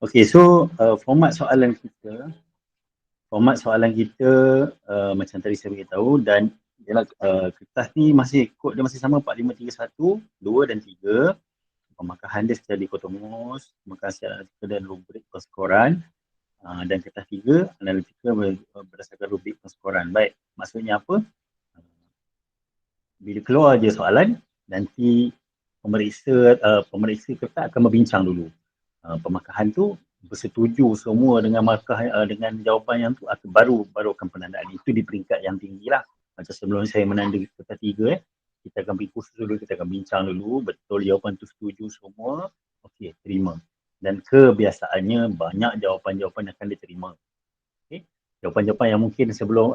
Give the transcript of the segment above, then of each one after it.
Okay, so format soalan kita macam tadi saya beritahu, dan kertas ni kod dia masih sama 4531, 2 dan 3. Pemakahan dia secara dikotomus, pemakahan secara analitikal dan rubrik perskoran. Dan kertas 3, analitikal berdasarkan rubrik perskoran. Baik, maksudnya apa? Bila keluar je soalan, nanti pemeriksa kertas akan berbincang dulu. Pemakahan tu bersetuju semua dengan dengan jawapan yang tu, baru akan penandaan. Itu di peringkat yang tinggi lah. Macam sebelum saya menanda kertas 3, kita akan pergi kursus dulu, kita akan bincang dulu, betul jawapan tu setuju semua, okey, terima. Dan kebiasaannya banyak jawapan-jawapan akan diterima. Okay? Jawapan-jawapan yang mungkin sebelum,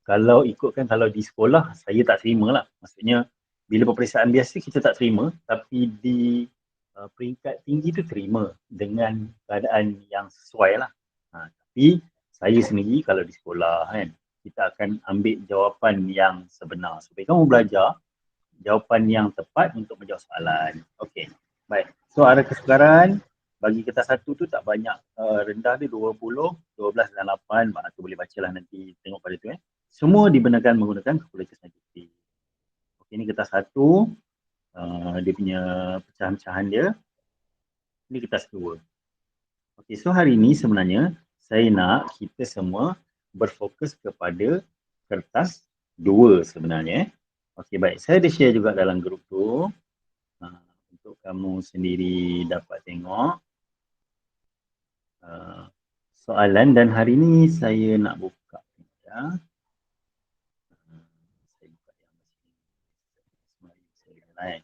kalau di sekolah, saya tak terima lah. Maksudnya, bila peperiksaan biasa kita tak terima, tapi di peringkat tinggi tu terima dengan keadaan yang sesuai lah. Tapi saya sendiri kalau di sekolah kan, kita akan ambil jawapan yang sebenar supaya kamu belajar jawapan yang tepat untuk menjawab soalan. Okey, baik. So arah kesukaran bagi kertas 1 tu tak banyak, rendah dia 20, 12 dan 8. Tu boleh bacalah nanti tengok pada tu. Semua dibenarkan menggunakan kalkulator saintifik. Okey, ni kertas 1, dia punya pecahan-pecahan dia. Ini kertas 2. Okey, so hari ni sebenarnya saya nak kita semua berfokus kepada kertas 2 sebenarnya. Okey, baik. Saya ada share juga dalam grup tu. Untuk kamu sendiri dapat tengok soalan, dan hari ni saya nak buka ya. Saya buka yang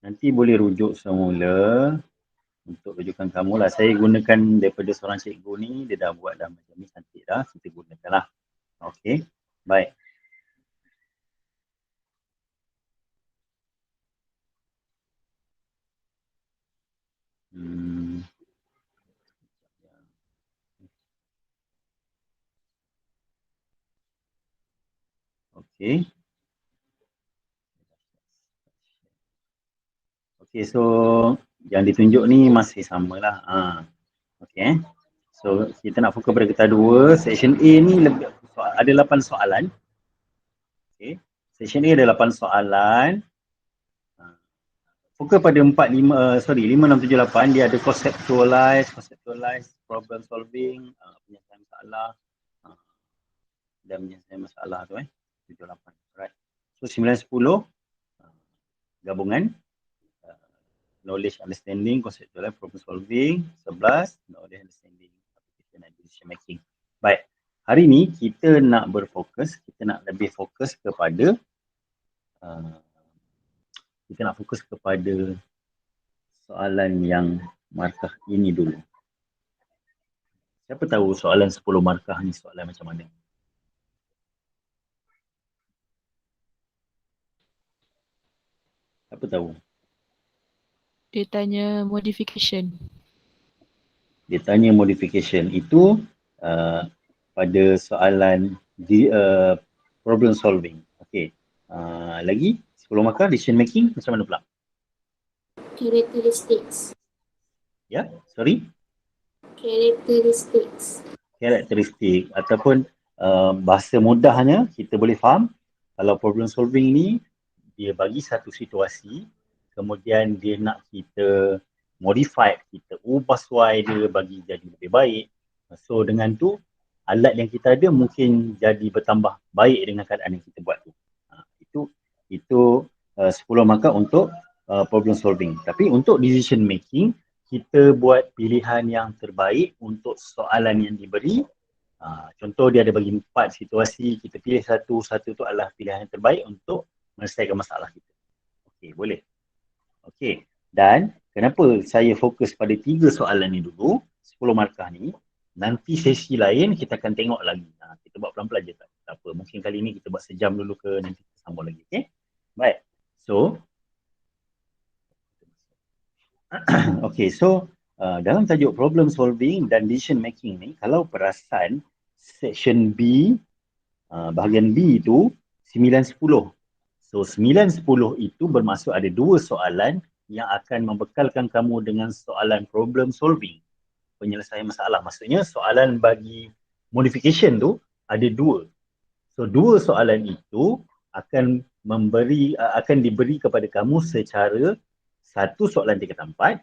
nanti boleh rujuk semula untuk rujukan kamu lah. Saya gunakan daripada seorang cikgu ni, dia dah buat dah macam ni, cantik dah, kita gunakan lah. Okey, baik. Okey. Okey, so yang ditunjuk ni masih samalah. Okey. So kita nak fokus pada kertas 2. Section A ni ada 8 soalan. Okey. Section A ada 8 soalan. Fokus pada 5, 6, 7, 8. Dia ada conceptualize, problem solving, penyelesaian masalah, dan penyelesaian masalah tu 7, 8. Alright. So 9, 10 gabungan, knowledge understanding, conceptualize, problem solving. 11 knowledge understanding, application and decision making. Baik. Hari ni kita nak lebih fokus kepada soalan yang markah ini dulu. Siapa tahu soalan 10 markah ni soalan macam mana? Siapa tahu? Dia tanya modification. Dia tanya modification itu pada soalan problem solving. Okey. Lagi 10 markah decision making macam mana pula? Characteristics. Ya, sorry? Karakteristik ataupun bahasa mudahnya kita boleh faham kalau problem solving ni dia bagi satu situasi, kemudian dia nak kita modify, kita ubah suai dia bagi jadi lebih baik. So dengan tu alat yang kita ada mungkin jadi bertambah baik dengan keadaan yang kita buat tu. Itu 10 markah untuk problem solving. Tapi untuk decision making, kita buat pilihan yang terbaik untuk soalan yang diberi. Contoh dia ada bagi 4 situasi, kita pilih satu tu adalah pilihan yang terbaik untuk menyelesaikan masalah kita. Okey, boleh. Okey, dan kenapa saya fokus pada 3 soalan ni dulu, 10 markah ni, nanti sesi lain kita akan tengok lagi. Kita buat pelan-pelan je, tak apa. Mungkin kali ni kita buat sejam dulu ke, nanti kita sambung lagi. Okay? Baik. So, dalam tajuk problem solving dan decision making ni, kalau perasan section B, bahagian B itu 9, 10. So 9, 10 itu bermaksud ada 2 soalan yang akan membekalkan kamu dengan soalan problem solving, penyelesaian masalah. Maksudnya soalan bagi modification tu ada dua. So dua soalan itu akan akan diberi kepada kamu secara satu soalan tingkatan 4,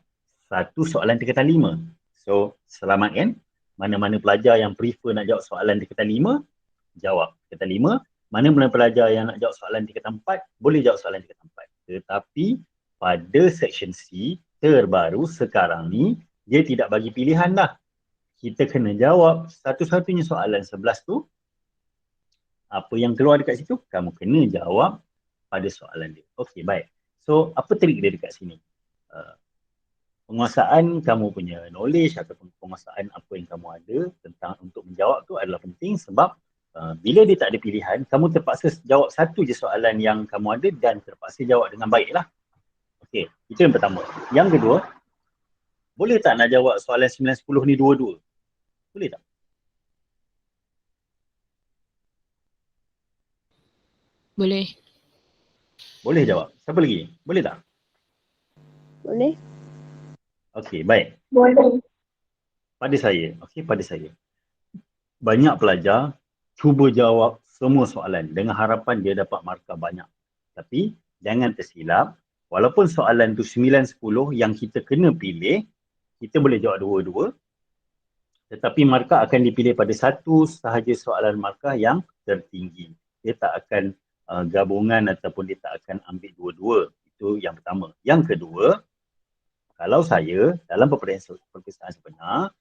satu soalan tingkatan 5. So selamat kan? Mana-mana pelajar yang prefer nak jawab soalan tingkatan 5, jawab tingkatan 5. Mana-mana pelajar yang nak jawab soalan tingkatan 4, boleh jawab soalan tingkatan 4. Tetapi pada section C terbaru sekarang ni, dia tidak bagi pilihan dah. Kita kena jawab satu-satunya soalan 11 tu, apa yang keluar dekat situ, kamu kena jawab pada soalan dia. Okey, baik. So, apa trik dia dekat sini? Penguasaan kamu punya knowledge ataupun penguasaan apa yang kamu ada tentang untuk menjawab tu adalah penting sebab bila dia tak ada pilihan, kamu terpaksa jawab satu je soalan yang kamu ada dan terpaksa jawab dengan baik lah. Okey, itu yang pertama. Yang kedua, boleh tak nak jawab soalan 9, 10 ni dua-dua? Boleh tak? Boleh. Boleh jawab. Siapa lagi? Boleh tak? Boleh? Okey, baik. Boleh. Pada saya. Banyak pelajar cuba jawab semua soalan dengan harapan dia dapat markah banyak. Tapi jangan tersilap, walaupun soalan tu 9, 10 yang kita kena pilih, kita boleh jawab dua-dua, tetapi markah akan dipilih pada satu sahaja soalan markah yang tertinggi. Dia tak akan gabungan ataupun dia tak akan ambil dua-dua. Itu yang pertama. Yang kedua, kalau saya dalam peperiksaan sebenar,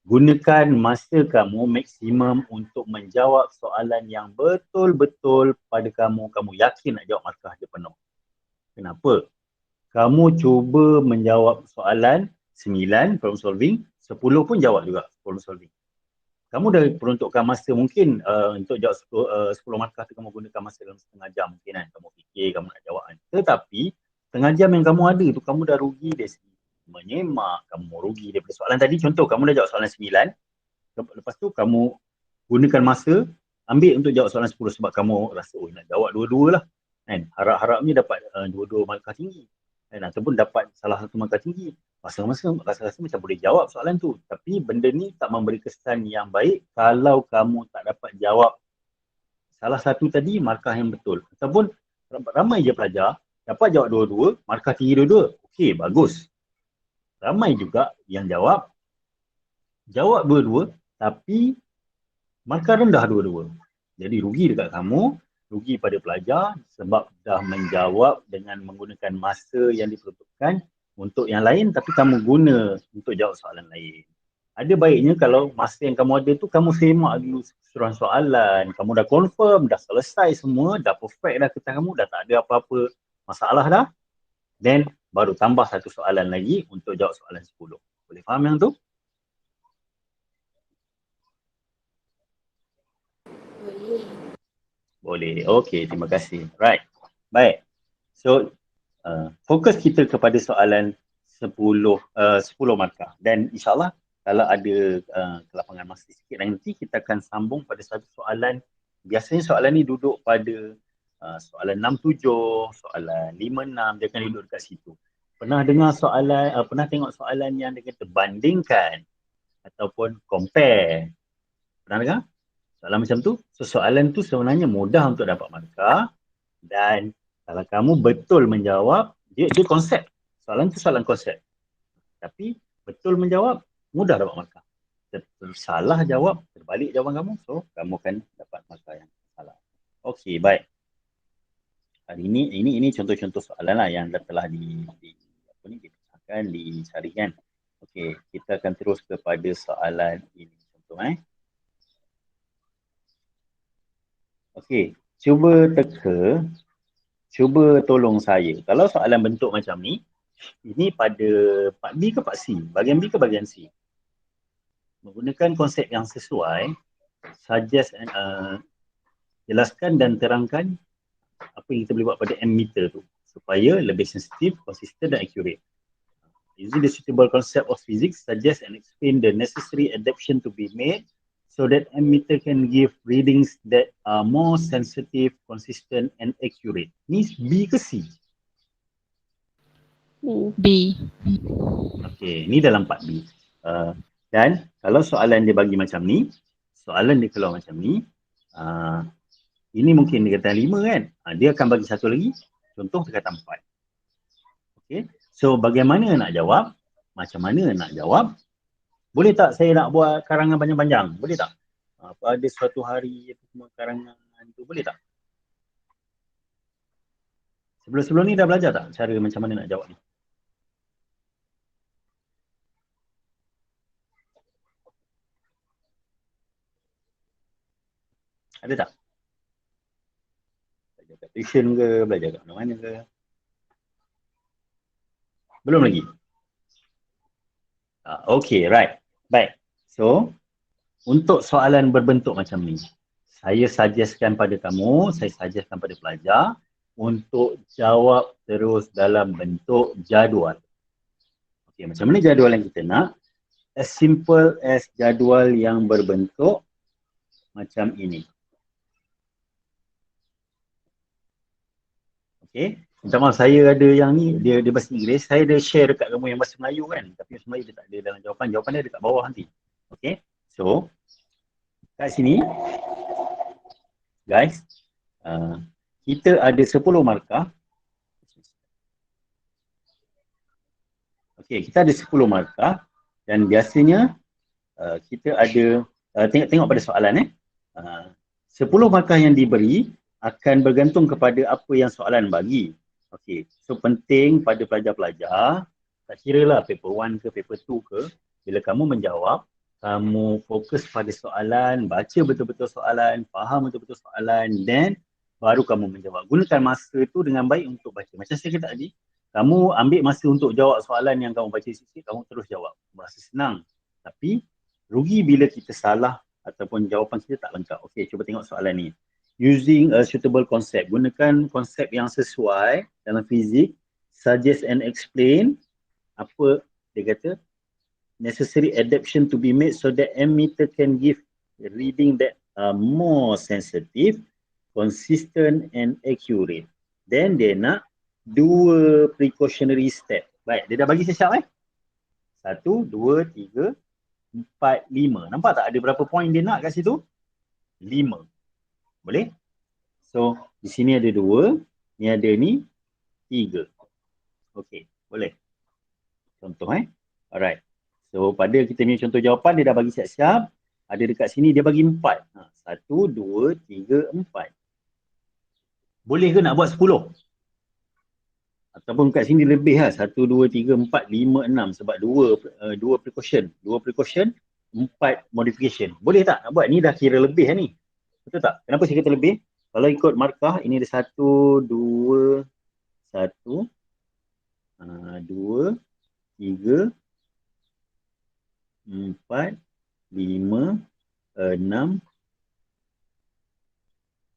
gunakan masa kamu maksimum untuk menjawab soalan yang betul-betul pada kamu yakin nak jawab markah dia penuh. Kenapa? Kamu cuba menjawab soalan 9 problem solving, 10 pun jawab juga problem solving. Kamu dah peruntukkan masa mungkin untuk jawab 10 markah tu kamu gunakan masa dalam setengah jam mungkin kan. Kamu fikir kamu nak jawab kan. Tetapi setengah jam yang kamu ada tu kamu dah rugi dari segi menyemak, kamu rugi daripada soalan tadi. Contoh kamu dah jawab soalan 9, lepas tu kamu gunakan masa ambil untuk jawab soalan 10 sebab kamu rasa nak jawab dua-dua lah kan. Harap-harapnya dapat dua-dua markah tinggi kan, ataupun dapat salah satu markah tinggi. Masa-masa rasa-rasa macam boleh jawab soalan tu, tapi benda ni tak memberi kesan yang baik kalau kamu tak dapat jawab salah satu tadi markah yang betul. Ataupun ramai je pelajar dapat jawab dua-dua, markah tinggi dua-dua. Okey, bagus. Ramai juga yang jawab dua-dua tapi markah rendah dua-dua. Jadi rugi dekat kamu, rugi pada pelajar sebab dah menjawab dengan menggunakan masa yang diperuntukkan untuk yang lain tapi kamu guna untuk jawab soalan lain. Ada baiknya kalau masa yang kamu ada tu kamu semak dulu keseluruhan soalan, kamu dah confirm, dah selesai semua, dah perfect dah kertas kamu, dah tak ada apa-apa masalah dah. Then baru tambah satu soalan lagi untuk jawab soalan 10. Boleh faham yang tu? Boleh. Okey, terima kasih. Right. Baik. So fokus kita kepada soalan 10 markah dan insyaAllah kalau ada kelapangan masa sikit nanti kita akan sambung pada satu soalan. Biasanya soalan ni duduk pada soalan 6-7, soalan 5-6, dia akan duduk dekat situ. Pernah dengar soalan, pernah tengok soalan yang dia kata bandingkan ataupun compare? Pernah dengar? Soalan macam tu. So soalan tu sebenarnya mudah untuk dapat markah dan kalau kamu betul menjawab, dia konsep. Soalan tu soalan konsep. Tapi betul menjawab, mudah dapat markah. Salah jawab, terbalik jawapan kamu, so kamu akan dapat markah yang salah. Okey, baik. Hari ini contoh-contoh soalan lah yang telah dipecahkan, dicarikan. Okey, kita akan terus kepada soalan ini. Contoh Okey, cuba tolong saya. Kalau soalan bentuk macam ni, ini pada part B ke part C? Bahagian B ke bahagian C? Menggunakan konsep yang sesuai, suggest and jelaskan dan terangkan apa yang kita boleh buat pada M-meter tu supaya lebih sensitif, konsisten dan accurate. Using the suitable concept of physics, suggest and explain the necessary adaptation to be made so that M-meter can give readings that are more sensitive, consistent and accurate. Ni B ke C? B. Okey, ni dalam part B. Dan kalau soalan dia bagi macam ni, soalan dia keluar macam ni, ini mungkin dia kata 5 kan? Dia akan bagi satu lagi, contoh dia kata 4. Okey, so bagaimana nak jawab? Macam mana nak jawab? Boleh tak saya nak buat karangan panjang-panjang? Boleh tak? Pada suatu hari semua karangan tu, boleh tak? Sebelum-sebelum ni dah belajar tak cara macam mana nak jawab ni? Ada tak? Belajar kat tuition ke? Belajar kat mana-mana ke? Belum lagi? Okay, right. Baik. So, untuk soalan berbentuk macam ni, saya suggestkan pada kamu, saya suggestkan pada pelajar untuk jawab terus dalam bentuk jadual. Okay, macam mana jadual yang kita nak? As simple as jadual yang berbentuk macam ini. Okay, minta maaf saya ada yang ni, dia bahasa Inggeris, saya ada share dekat kamu yang bahasa Melayu kan, tapi bahasa Melayu dia tak ada dalam jawapan, jawapan dia ada kat bawah nanti. Okay, so kat sini guys, kita ada 10 markah. Okay, kita ada 10 markah dan biasanya kita ada, tengok pada soalan 10 markah yang diberi akan bergantung kepada apa yang soalan bagi. Okay, so penting pada pelajar-pelajar, tak kira lah paper 1 ke paper 2 ke, bila kamu menjawab, kamu fokus pada soalan, baca betul-betul soalan, faham betul-betul soalan, then baru kamu menjawab. Gunakan masa tu dengan baik untuk baca. Macam saya kata tadi, kamu ambil masa untuk jawab soalan yang kamu baca sikit, kamu terus jawab. Merasa senang. Tapi rugi bila kita salah ataupun jawapan kita tak lengkap. Okay, cuba tengok soalan ni. Using a suitable concept. Gunakan konsep yang sesuai dalam fizik. Suggest and explain. Apa dia kata? Necessary adaptation to be made so that ammeter can give reading that are more sensitive, consistent and accurate. Then dia nak 2 precautionary step. Baik, dia dah bagi siap 1, 2, 3, 4, 5. Nampak tak ada berapa point dia nak kat situ? 5. Boleh? So, di sini ada 2, ni ada ni 3. Okey, boleh. Contoh Alright. So, pada kita punya contoh jawapan dia dah bagi siap-siap. Ada dekat sini dia bagi 4. 1, 2, 3, 4. Boleh ke nak buat 10? Ataupun kat sini lebih 1, 2, 3, 4, 5, 6 sebab 2 precaution. 2 precaution, 4 modification. Boleh tak nak buat? Ni dah kira lebih ni. Betul tak? Kenapa saya kata lebih? Kalau ikut markah, ini ada 1, 2, 1, 2, 3, 4, 5, 6,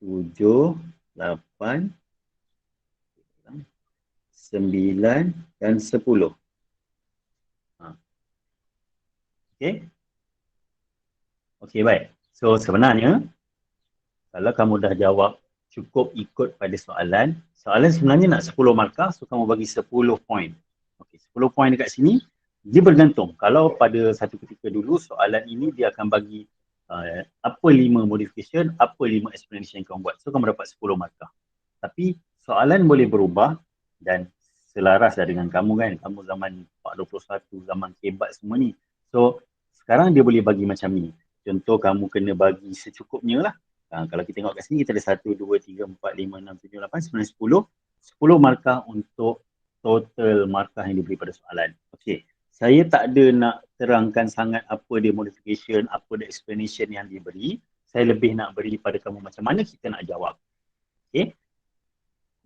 7, 8, 9 dan 10. Okay. Okay, baik. So sebenarnya kalau kamu dah jawab cukup ikut pada soalan, soalan sebenarnya nak 10 markah, so kamu bagi 10 point. Okay, 10 point dekat sini, dia bergantung. Kalau pada satu ketika dulu soalan ini dia akan bagi apa 5 modification, apa 5 explanation yang kamu buat. So kamu dapat 10 markah. Tapi soalan boleh berubah dan selaras dengan kamu kan. Kamu zaman 421, zaman kebat semua ni. So sekarang dia boleh bagi macam ni. Contoh kamu kena bagi secukupnya lah. Kalau kita tengok kat sini kita ada 1, 2, 3, 4, 5, 6, 7, 8, 9, 10. 10 markah untuk total markah yang diberi pada soalan. Okey. Saya tak ada nak terangkan sangat apa dia modification, apa dia explanation yang diberi. Saya lebih nak beri pada kamu macam mana kita nak jawab. Okey.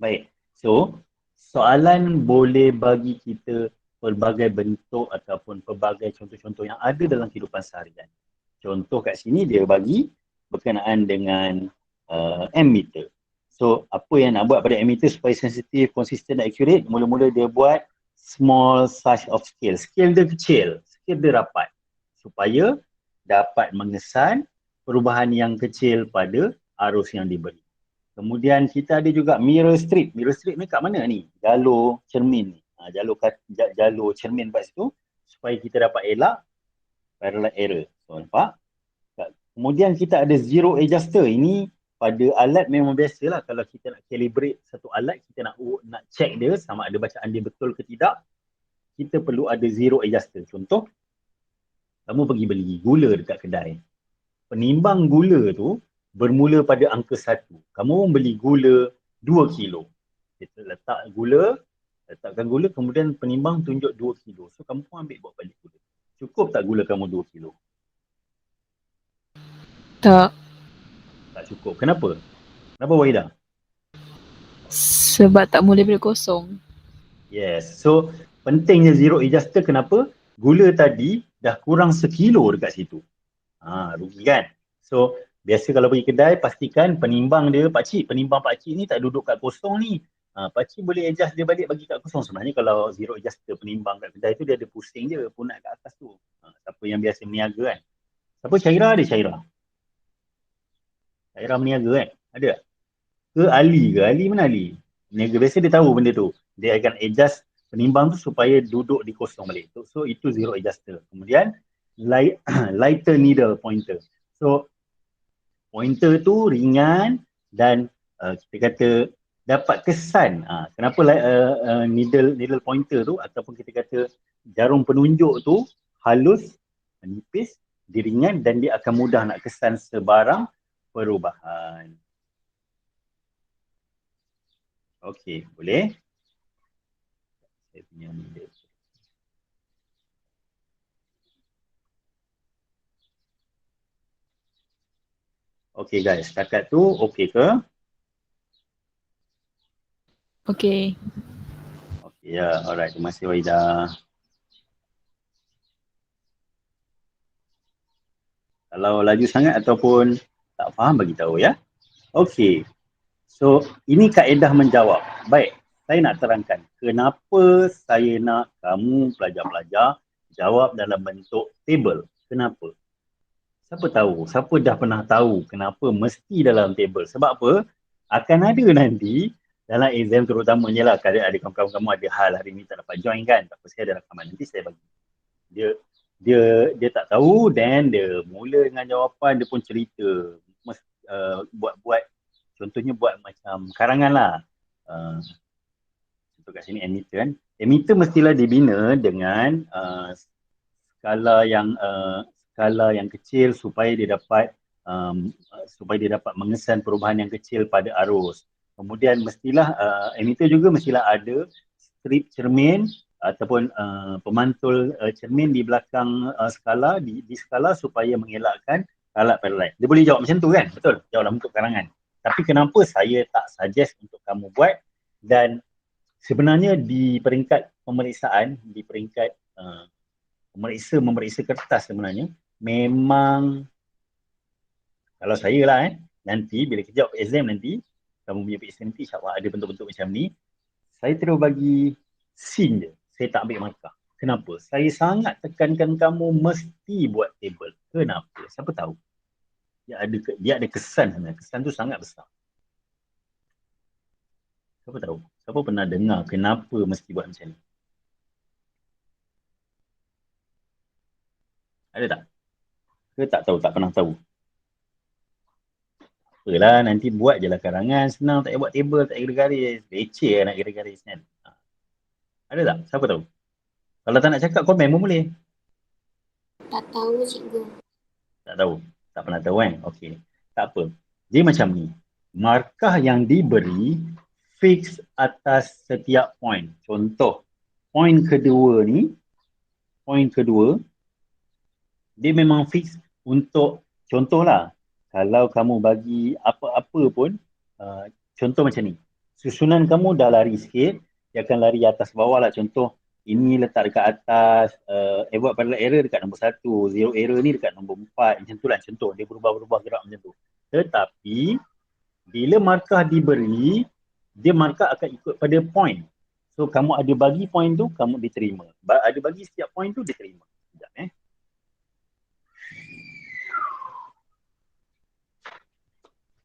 Baik. So, soalan boleh bagi kita pelbagai bentuk ataupun pelbagai contoh-contoh yang ada dalam kehidupan seharian. Contoh kat sini dia bagi berkenaan dengan ammeter. So, apa yang nak buat pada ammeter supaya sensitif, konsisten dan accurate? Mula-mula dia buat small size of scale. Scale dia kecil, scale dia rapat. Supaya dapat mengesan perubahan yang kecil pada arus yang diberi. Kemudian kita ada juga mirror strip. Mirror strip ni kat mana ni? Galur cermin ni. jalur cermin kat situ supaya kita dapat elak parallel error. So, nampak? Kemudian kita ada zero adjuster. Ini pada alat memang biasalah, kalau kita nak calibrate satu alat, kita nak check dia sama ada bacaan dia betul ke tidak, kita perlu ada zero adjuster. Contoh, kamu pergi beli gula dekat kedai. Penimbang gula tu bermula pada angka 1. Kamu beli gula 2 kilo. Kita letakkan gula, kemudian penimbang tunjuk 2 kilo. So kamu pun ambil buat balik gula. Cukup tak gula kamu 2 kilo? Tak. Tak cukup. Kenapa? Kenapa Wahidah? Sebab tak mula daripada kosong. Yes. So pentingnya zero adjuster. Kenapa? Gula tadi dah kurang 1 kilo dekat situ. Rugi kan? So biasa kalau pergi kedai, pastikan penimbang dia, penimbang pakcik ni tak duduk kat kosong ni. Pakcik boleh adjust dia balik bagi kat kosong. Sebenarnya kalau zero adjuster penimbang kat kedai tu, dia ada pusing je, punat kat atas tu. Siapa yang biasa meniaga kan? Siapa Syairah ada Syairah? Syairah meniaga kan? Ada tak? Ke Ali ke? Ali mana Ali? Meniaga biasa dia tahu benda tu. Dia akan adjust penimbang tu supaya duduk di kosong balik. So itu zero adjuster. Kemudian lighter needle pointer. So pointer tu ringan dan kita kata dapat kesan. Kenapa needle pointer tu ataupun kita kata jarum penunjuk tu halus, menipis, dia ringan dan dia akan mudah nak kesan sebarang perubahan. Okey, boleh? Saya punya needle. Okey guys, setakat tu okey ke? Okey. Okey ya, alright. Terima kasih Wahidah. Kalau laju sangat ataupun tak faham, bagi tahu ya. Okey. So, ini kaedah menjawab. Baik, saya nak terangkan kenapa saya nak kamu pelajar-pelajar jawab dalam bentuk table. Kenapa? Siapa tahu? Siapa dah pernah tahu kenapa mesti dalam table? Sebab apa? Akan ada nanti dalam exam terutamanya lah, kalau ada kawan-kawan kamu ada hal hari ni tak dapat join kan, tak apa, saya ada rakaman, nanti saya bagi. Dia tak tahu, then dia mula dengan jawapan, dia pun cerita, buat contohnya buat macam karangan lah. Contoh kat sini emitter kan. Emitter mestilah dibina dengan skala yang kecil supaya dia dapat mengesan perubahan yang kecil pada arus. Kemudian mestilah emitter juga mestilah ada strip cermin ataupun pemantul cermin di belakang skala, di skala supaya mengelakkan alat paralel. Dia boleh jawab macam tu kan? Betul? Jawab dalam bentuk karangan. Tapi kenapa saya tak suggest untuk kamu buat, dan sebenarnya di peringkat pemeriksaan, di peringkat memeriksa kertas sebenarnya, memang kalau saya lah nanti bila kejap exam nanti, kamu punya exam nanti insyaAllah ada bentuk-bentuk macam ni, saya terus bagi scene je, saya tak ambil markah. Kenapa? Saya sangat tekankan kamu mesti buat table. Kenapa? Siapa tahu? Dia ada kesan sebenarnya. Kesan tu sangat besar. Siapa tahu? Siapa pernah dengar kenapa mesti buat macam ni? Ada tak? Ke tak tahu, tak pernah tahu? Apalah, nanti buat je lah karangan, senang, tak payah buat table, tak payah garis. Leceh lah nak garis kan? Ada tak? Siapa tahu? Kalau tak nak cakap, komen pun boleh. Tak tahu cikgu. Tak tahu? Tak pernah tahu kan? Okey. Tak apa. Dia macam ni. Markah yang diberi fix atas setiap poin. Contoh, poin kedua ni, dia memang fix untuk, contohlah, kalau kamu bagi apa-apa pun, contoh macam ni, susunan kamu dah lari sikit, dia akan lari atas bawah lah. Contoh, ini letak dekat atas, buat parallel error dekat nombor 1, zero error ni dekat nombor 4, macam tu lah contoh, dia berubah-ubah gerak macam tu. Tetapi, bila markah diberi, dia markah akan ikut pada point. So, kamu ada bagi point tu, kamu diterima. Ada bagi setiap point tu, diterima. Sekejap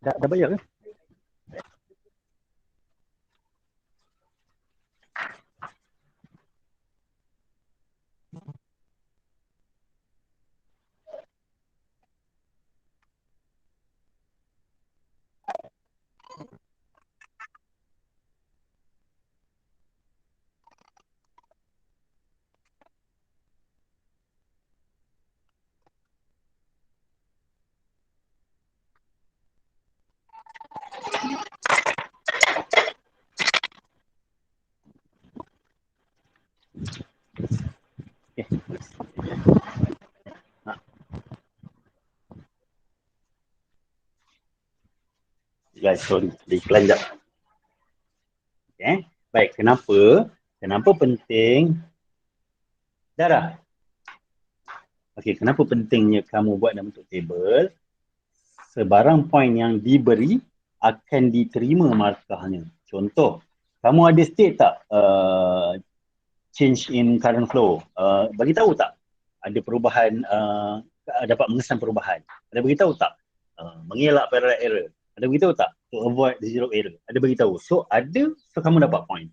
Dah bayar ke? guys, sorry. Ada iklan jap. Okay. Baik, kenapa? Kenapa penting? Dah. Okey, kenapa pentingnya kamu buat dalam bentuk table? Sebarang poin yang diberi akan diterima markahnya. Contoh, kamu ada state tak change in current flow? Bagi tahu tak? Ada perubahan, dapat mengesan perubahan. Ada beritahu tak? Mengelak parallel error. Ada beritahu tak? To avoid the zero error. Ada beritahu. So ada, so kamu dapat point.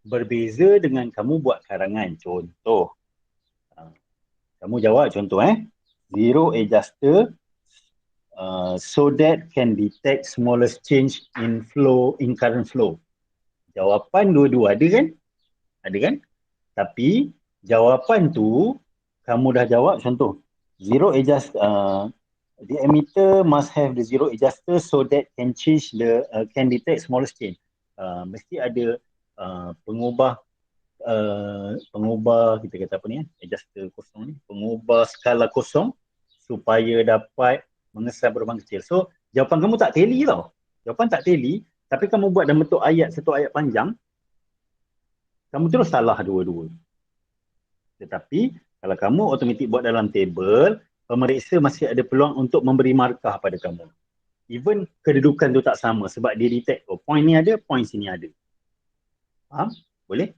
Berbeza dengan kamu buat karangan. Contoh, kamu jawab contoh zero adjuster so that can detect smallest change in flow, in current flow. Jawapan dua-dua ada kan? Ada kan? Tapi jawapan tu kamu dah jawab contoh zero adjust, the emitter must have the zero adjuster so that can change the can detect smallest change. Mesti ada pengubah kita kata apa ni adjuster kosong ni, pengubah skala kosong supaya dapat mengesan perubahan kecil. So jawapan kamu tak tally tau. Jawapan tak tally, tapi kamu buat dalam bentuk ayat, satu ayat panjang, kamu terus salah dua-dua. Tetapi kalau kamu automatik buat dalam table, pemeriksa masih ada peluang untuk memberi markah pada kamu. Even kedudukan tu tak sama sebab dia detect, oh point ni ada, point sini ada. Faham? Boleh?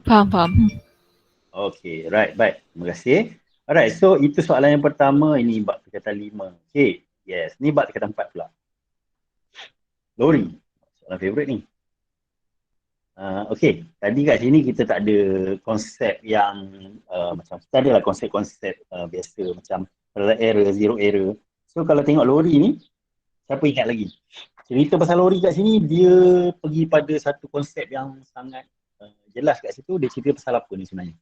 Faham. Okay, right, baik. Terima kasih. Alright, so itu soalan yang pertama, ini bab tingkatan 5. Okay, yes. Ni bab tingkatan 4 pula. Lori, soalan favourite ni. Okay, tadi kat sini kita tak ada konsep yang macam, kita adalah konsep-konsep biasa macam parallel error, zero error. So kalau tengok Lori ni, siapa ingat lagi? Cerita pasal Lori kat sini, dia pergi pada satu konsep yang sangat jelas kat situ. Dia cerita pasal apa ni sebenarnya?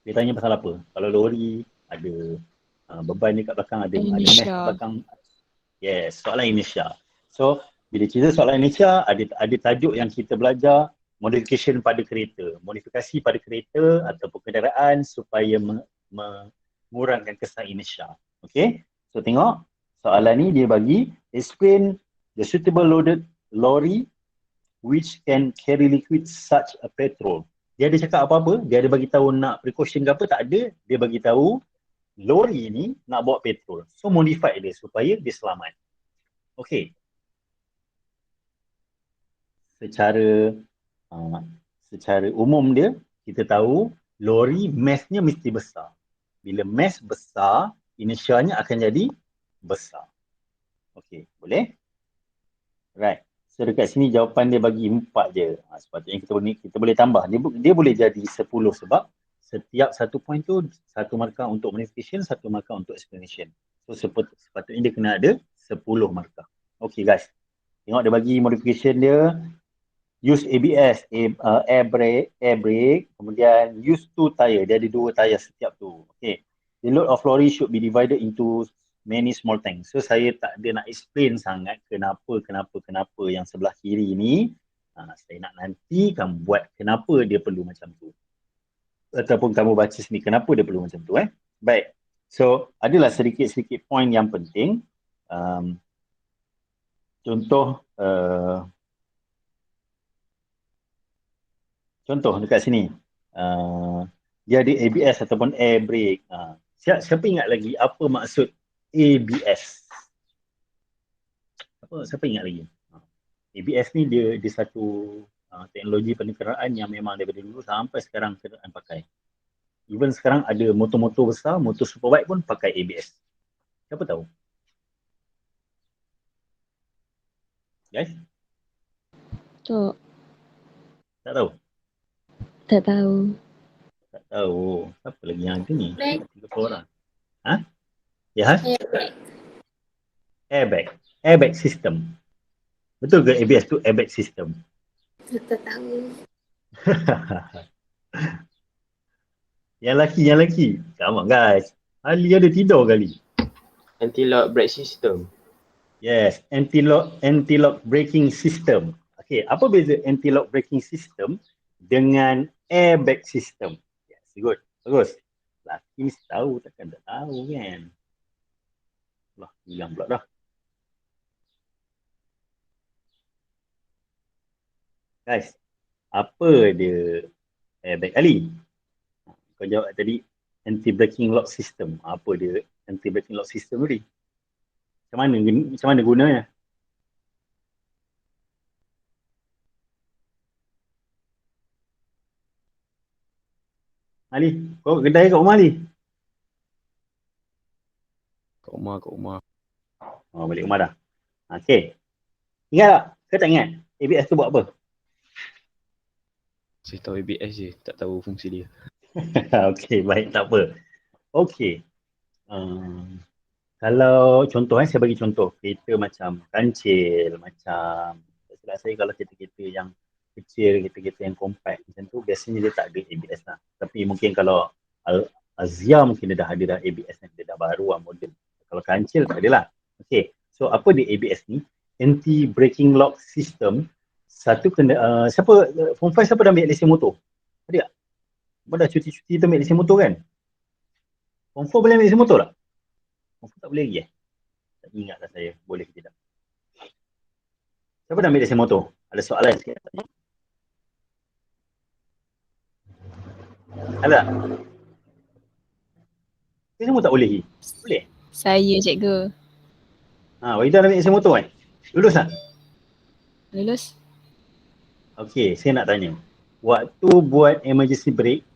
Dia tanya pasal apa? Kalau Lori ada beban ni kat belakang, ada mesh kat belakang. Yes, soalan inertia. So bila cerita soalan inertia, ada tajuk yang kita belajar, modification pada kereta, modifikasi pada kereta ataupun kenderaan supaya mengurangkan kesan inertia. Okay, so tengok soalan ni dia bagi explain the suitable loaded lorry which can carry liquid such a petrol. Dia ada cakap apa-apa, dia ada bagi tahu nak precaution ke apa, tak ada. Dia bagi tahu lori ni nak bawa petrol. So modify dia supaya dia selamat. Okay. Secara umum dia, kita tahu lori massnya mesti besar. Bila mass besar, inertianya akan jadi besar. Okay, boleh? Right. So dekat sini jawapan dia bagi 4 je. Sepatutnya kita boleh tambah. Dia boleh jadi 10 sebab setiap satu point tu satu markah untuk modification, satu markah untuk explanation. So sepatutnya dia kena ada 10 markah. Okay guys. Tengok dia bagi modification dia. Use ABS, air brake, kemudian use 2 tire. Dia ada 2 tire setiap tu. Okay. The load of lorry should be divided into many small tanks. So saya tak ada nak explain sangat kenapa yang sebelah kiri ni. Saya nak nanti kamu buat kenapa dia perlu macam tu. Ataupun kamu baca sini kenapa dia perlu macam tu. Baik. So adalah sedikit-sedikit point yang penting. Contoh dekat sini. Dia ada ABS ataupun air brake. Siapa ingat lagi apa maksud ABS? Siapa ingat lagi? ABS ni dia satu teknologi pendekaraan yang memang daripada dulu sampai sekarang kenderaan pakai. Even sekarang ada motor-motor besar, motor superbike pun pakai ABS. Siapa tahu? Guys? Tak tahu? Tak tahu. Tak tahu. Siapa lagi yang ada ni? 30 orang. Ya? Airbag system. Betul ke ABS tu airbag system? Tak tahu. Yang lelaki. Come on guys. Ali ada tidur kali. Anti-lock brake system. Yes, anti-lock braking system. Okay, apa beza anti-lock braking system dengan airbag system? Yes, good. Bagus. Lelaki mesti tahu, takkan tak tahu kan. Lah, hilang pula dah. Guys, apa dia airbag Ali? Kau jawab tadi anti-braking lock system. Apa dia anti-braking lock system tadi? Macam mana gunanya? Ali, kau kedai kat rumah Ali? Kat rumah. Oh, balik rumah dah. Okay. Ingat tak? Kau tak ingat? ABS tu buat apa? Saya tahu ABS je, tak tahu fungsi dia. Okay, baik. Tak apa. Okay. Kalau contoh, saya bagi contoh. Kereta macam kancil, macam tak silap saya kalau kereta-kereta yang kecil, kereta-kereta yang compact macam tu, biasanya dia tak ada ABS lah. Tapi mungkin kalau Azia mungkin dia dah ada dah ABS yang dia dah baru lah model. Kalau kancil tak ada lah. Okay. So apa dia ABS ni? Anti-braking lock system. Satu kena, Form 5 siapa dah ambil lesen motor? Ada tak? Kau dah cuti-cuti tu ambil lesen motor kan? Form 4 boleh ambil lesen motor tak? Form 4 tak boleh lagi Tak ingat lah saya, boleh ke tidak. Siapa dah ambil lesen motor? Ada soalan sikit. Ada tak? Dia semua tak boleh lagi? Boleh? Saya cikgu. Wahida dah ambil lesen motor kan? Lulus tak? Lulus? Okey, saya nak tanya. Waktu buat emergency brake,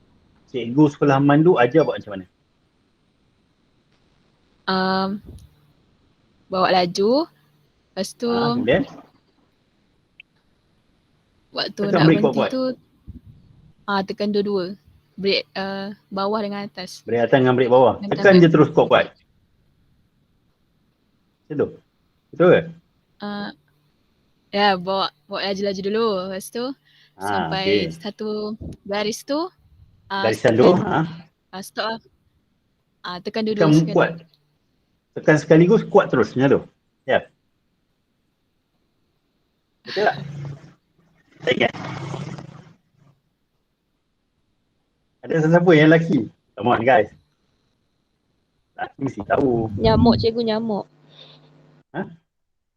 cikgu sekolah mandu ajar buat macam mana? Bawa laju. Lepas tu Kemudian waktu tekan nak brake berhenti kuat-kuat. tu tekan dua-dua. Brake bawah dengan atas. Brake atas dengan brake bawah. Dan Tekan tambah. je terus kuat-kuat. Macam tu? Betul ke? Ya, bawa laju-laju dulu. Lepas tu sampai Okey. satu garis tu Garisan stop tu, kan. Stop lah. Tekan dua-dua tekan sekali. kuat. Tekan sekaligus kuat terus macam tu. Ya. Betul tak? Tak ingat? Ada sesiapa yang lelaki? Come on guys. Lelaki mesti tahu. Nyamuk cikgu, nyamuk.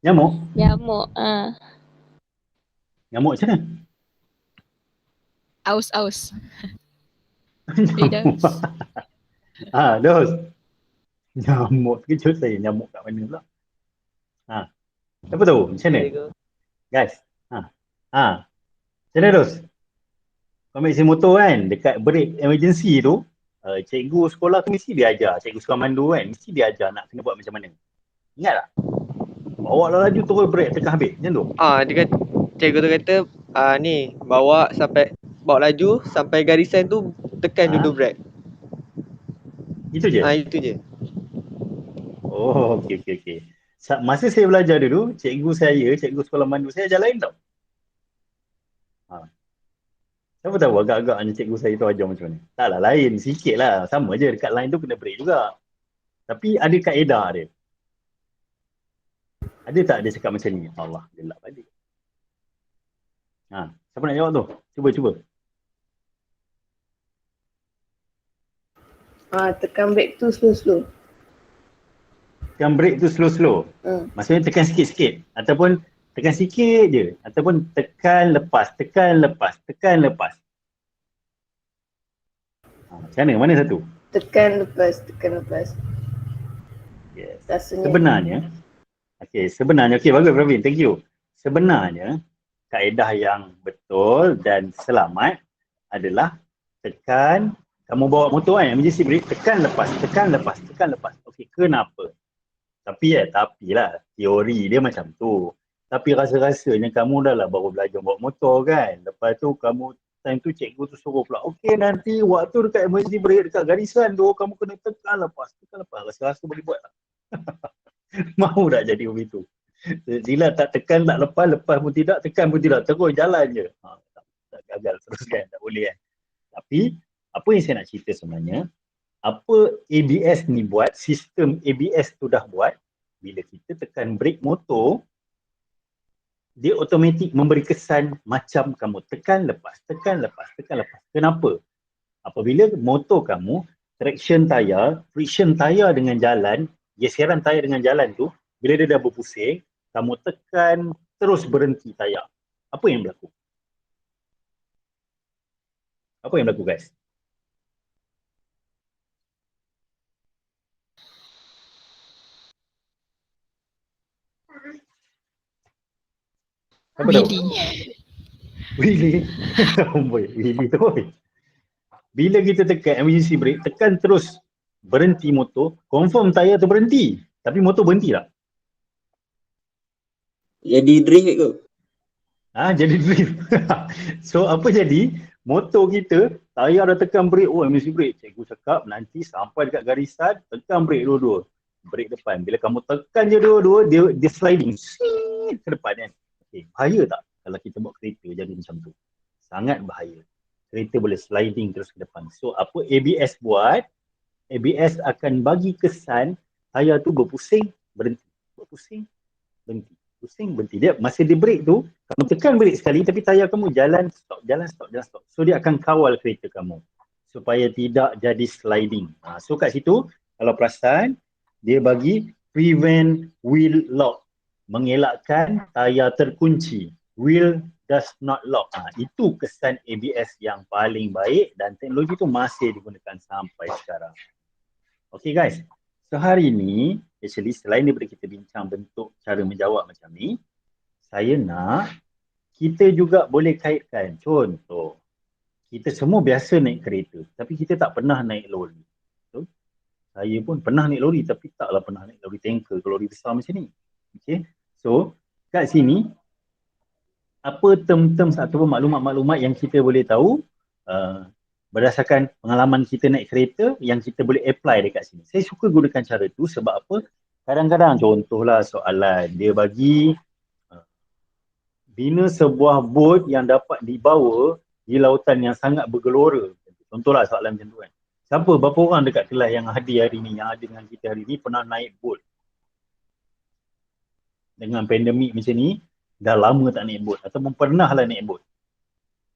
Nyamuk? Nyamuk. Nyamuk macam mana? Aus. Nyamuk. Dos. Nyamuk. Terkejut saya. Nyamuk kat mana pula? Siapa tahu? Macam mana? Guys. Macam mana Dos? Kau ambil lesen motor kan? Dekat brake emergency tu, cikgu sekolah tu mesti dia ajar. Cikgu sekolah mandu kan? Mesti dia ajar nak kena buat macam mana. Ingat tak? Bawa lah laju terus brake tekan habis. Macam tu. Dia kata, cikgu tu kata ni bawa laju sampai garisan tu tekan dulu brake. Itu je? Itu je. Oh, okey. Masa saya belajar dulu, cikgu sekolah mandu saya ajar lain tau. Siapa tahu agak-agaknya cikgu saya tu ajar macam mana. Taklah lain, sikit lah. Sama je dekat line tu kena break juga. Tapi ada kaedah dia. Ada tak dia cakap macam ni? Allah, gelap balik. Siapa nak jawab tu? Cuba. Tekan brake tu slow-slow. Tekan break tu slow-slow. Maksudnya tekan sikit-sikit. Ataupun tekan sikit je. Ataupun tekan lepas. Macam mana? Mana satu? Tekan lepas. Yes. Rasanya. Sebenarnya, bagus Pravin, thank you. Sebenarnya, kaedah yang betul dan selamat adalah tekan, kamu bawa motor kan, emergency brake, tekan lepas. Okey, kenapa? Tapi lah, teori dia macam tu. Tapi rasa-rasanya kamu dah lah baru belajar bawa motor kan. Lepas tu time tu cikgu tu suruh pula, okey nanti waktu dekat emergency brake dekat garisan tu, kamu kena tekan lepas. Rasa-rasa boleh buat tak? Mau tak jadi begitu? Sila tak tekan, tak lepas pun tidak, tekan pun tidak, terus jalan je. Tak gagal terus kan, tak boleh kan. Tapi, apa yang saya nak cerita sebenarnya, apa ABS ni buat, sistem ABS tu dah buat, bila kita tekan brake motor, dia automatik memberi kesan macam kamu tekan lepas. Kenapa? Apabila motor kamu traction tayar, friction tayar dengan jalan, geseran tayar dengan jalan tu, bila dia dah berpusing, kamu tekan terus berhenti tayar. Apa yang berlaku? Apa yang berlaku guys? Siapa tahu? Willy. Willy tu. Bila kita tekan emergency brake, tekan terus berhenti motor, confirm tayar tu berhenti. Tapi motor berhenti tak? Jadi drift ke? Jadi drift. So apa jadi? Motor kita, tayar dah tekan brake, emergency brake. Cikgu cakap nanti sampai dekat garisan, tekan brake dua-dua. Brake depan. Bila kamu tekan je dua-dua, dia sliding ke depan kan. Okay, bahaya tak kalau kita bawa kereta jadi macam tu? Sangat bahaya. Kereta boleh sliding terus ke depan. So apa ABS buat? ABS akan bagi kesan tayar tu berpusing, berhenti. Berpusing, berhenti. Pusing, berhenti. Dia masa dia brake tu, kamu tekan brake sekali tapi tayar kamu jalan stop, jalan stop, jalan stop. So dia akan kawal kereta kamu supaya tidak jadi sliding. So kat situ kalau perasan dia bagi prevent wheel lock, mengelakkan tayar terkunci. Wheel does not lock. Itu kesan ABS yang paling baik dan teknologi tu masih digunakan sampai sekarang. Okay guys, so hari ni actually selain daripada kita bincang bentuk cara menjawab macam ni, saya nak kita juga boleh kaitkan. Contoh, kita semua biasa naik kereta tapi kita tak pernah naik lori. Betul? Saya pun pernah naik lori tapi taklah pernah naik lori tanker ke lori besar macam ni. Okay, so kat sini apa term-term ataupun maklumat-maklumat yang kita boleh tahu berdasarkan pengalaman kita naik kereta yang kita boleh apply dekat sini. Saya suka gunakan cara tu sebab apa? Kadang-kadang contohlah soalan dia bagi bina sebuah bot yang dapat dibawa di lautan yang sangat bergelora. Contohlah soalan macam tu kan. Siapa, berapa orang dekat kelas yang hadir hari ni, yang ada dengan kita hari ni pernah naik bot? Dengan pandemik macam ni, dah lama tak naik bot ataupun pernah lah naik bot?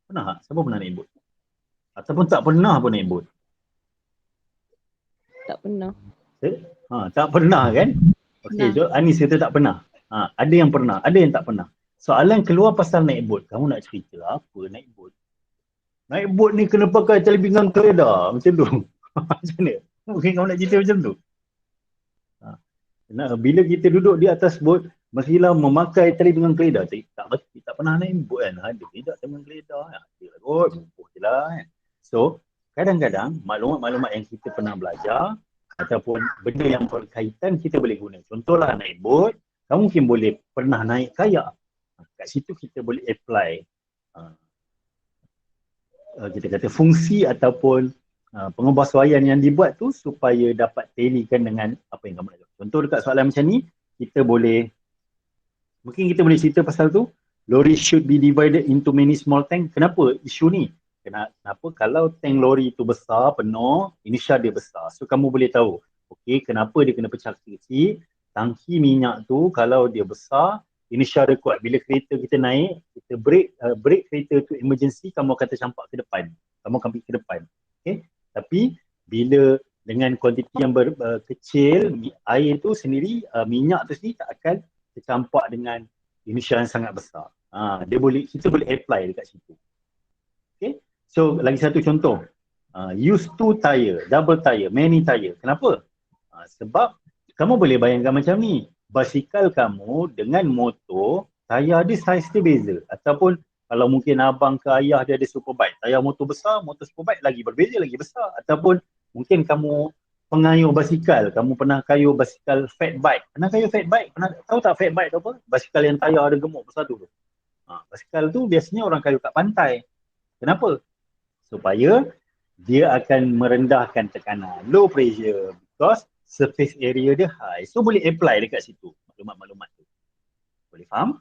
Pernah tak? Siapa pernah naik bot? Ataupun tak pernah pun naik bot? Tak pernah. Tak pernah kan? Okey, so Anis kata tak pernah. Ada yang pernah, ada yang tak pernah. Soalan keluar pasal naik bot. Kamu nak cerita apa naik bot? Naik bot ni kena pakai tali pinggang keledar macam tu. Macam mana? Mungkin kamu nak cerita macam tu? Bila kita duduk di atas bot, mestilah memakai tali pinggang keledar. Tak pernah naik bot kan? Ada tidak tali pinggang keledar? Ada lah kot, bumpuh je lah kan. So, kadang-kadang maklumat-maklumat yang kita pernah belajar ataupun benda yang berkaitan kita boleh guna. Contohlah naik bot, kamu mungkin boleh pernah naik kayak. Kat situ kita boleh apply kita kata fungsi ataupun pengubahsuaian yang dibuat tu supaya dapat talikan dengan apa yang kamu nak jawab. Contoh dekat soalan macam ni, kita boleh, mungkin kita boleh cerita pasal tu, lorry should be divided into many small tank. Kenapa isu ni? Kenapa kalau tank lori tu besar, penuh, initial dia besar. So kamu boleh tahu, okey, kenapa dia kena pecah kecil-kecil. Tangki minyak tu kalau dia besar, initial dia kuat. Bila kereta kita naik, kita break kereta tu emergency, kamu akan tercampak ke depan. Kamu akan pergi ke depan. Okay? Tapi bila dengan kuantiti yang kecil, air tu sendiri, minyak tu sendiri tak akan tercampak dengan initial yang sangat besar. Kita boleh apply dekat situ. Okay? So lagi satu contoh. Use 2 tire, double tire, many tire. Kenapa? Sebab kamu boleh bayangkan macam ni. Basikal kamu dengan motor, tayar dia saiz dia beza. Ataupun kalau mungkin abang ke ayah dia ada superbike, tayar motor besar, motor superbike lagi berbeza, lagi besar. Ataupun mungkin kamu pengayuh basikal, kamu pernah kayuh basikal fat bike. Pernah kayuh fat bike? Pernah tahu tak fat bike tu apa? Basikal yang tayar ada gemuk besar tu. Basikal tu biasanya orang kayuh kat pantai. Kenapa? Supaya dia akan merendahkan tekanan, low pressure, because surface area dia high. So boleh apply dekat situ maklumat-maklumat tu. Boleh faham?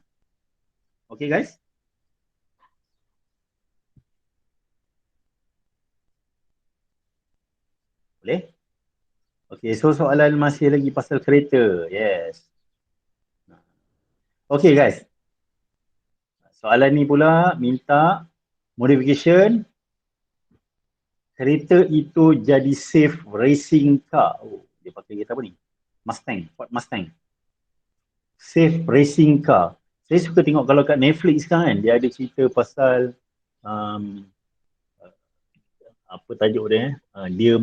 Okay guys? Boleh? Okay, so soalan masih lagi pasal kereta. Yes. Okay guys. Soalan ni pula minta modification kereta itu jadi safe racing car. Oh, dia pakai kereta apa ni? Mustang, Ford Mustang. Safe racing car. Saya suka tengok kalau kat Netflix kan, dia ada cerita pasal apa tajuk dia, dia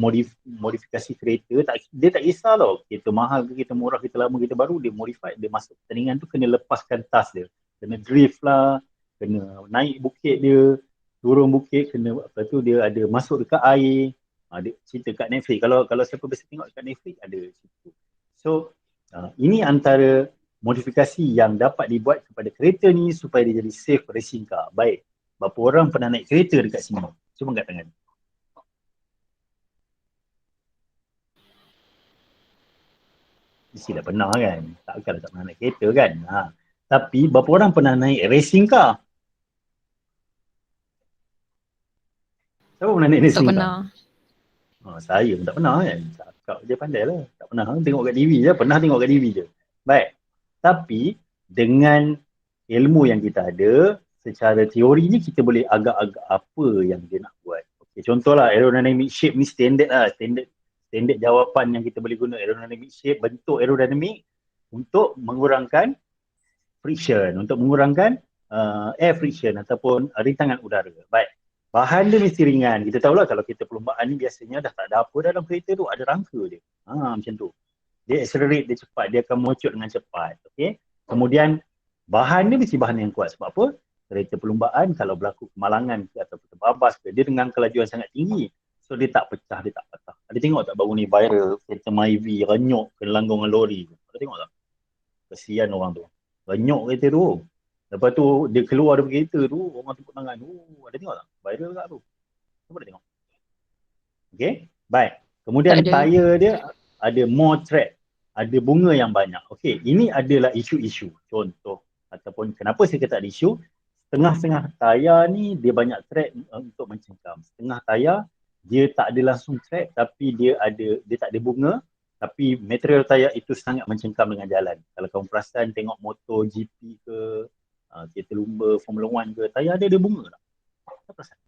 modifikasi kereta, dia tak kisah tau, kereta mahal ke kereta murah, kereta lama, kereta baru, dia modify, dia masuk pertandingan tu kena lepaskan tas dia, kena drift lah, kena naik bukit dia, turun bukit, kena apa tu, dia ada masuk dekat air, dia cerita kat Netflix, kalau siapa biasa tengok kat Netflix ada cerita. So ini antara modifikasi yang dapat dibuat kepada kereta ni supaya dia jadi safe racing car. Baik, berapa orang pernah naik kereta dekat sini? Cuba angkat tangan. Mesti dah pernah kan? Takkan tak pernah naik kereta kan? Tapi berapa orang pernah naik racing car? Siapa pernah naik Tak racing pernah. car? Saya pun tak pernah kan? Cakap je pandai lah. Tak pernah, tengok kat TV je. Pernah tengok kat TV je. Baik. Tapi dengan ilmu yang kita ada, secara teorinya kita boleh agak-agak apa yang dia nak buat. Okay, contohlah aerodynamic shape ni standard lah. Standard jawapan yang kita boleh guna aerodynamic shape, bentuk aerodynamic untuk mengurangkan friction, untuk mengurangkan air friction ataupun rintangan udara. Baik, bahan dia mesti ringan. Kita tahulah kalau kita perlumbaan ni biasanya dah tak ada apa dalam kereta tu, ada rangka dia. Macam tu. Dia accelerate, dia cepat, dia akan mengucut dengan cepat. Okay? Kemudian bahan dia mesti bahan yang kuat. Sebab apa? Kereta perlumbaan kalau berlaku kemalangan ke atau terbabas ke, dia dengan kelajuan sangat tinggi. So dia tak pecah, dia tak patah. Ada tengok tak baru ni viral kereta Myvi renyuk ke langgongan lori tu? Ada tengok tak? Kesian orang tu. Renyuk kereta tu. Lepas tu dia keluar dari kereta tu, orang tepuk tangan. Ada tengok tak? Viral tak tu? Cuba dia tengok. Okay? Baik. Kemudian tayar dia ada more tread. Ada bunga yang banyak. Okay, ini adalah isu-isu. Contoh ataupun kenapa saya kata ada isu, setengah-setengah tayar ni dia banyak tread untuk mencengkam. Setengah tayar dia tak ada langsung tread tapi dia tak ada bunga, tapi material tayar itu sangat mencengkam dengan jalan. Kalau kamu perasan tengok motor GP ke, kereta lumba Formula 1 ke, tayar dia ada bunga tak? Tak perasan.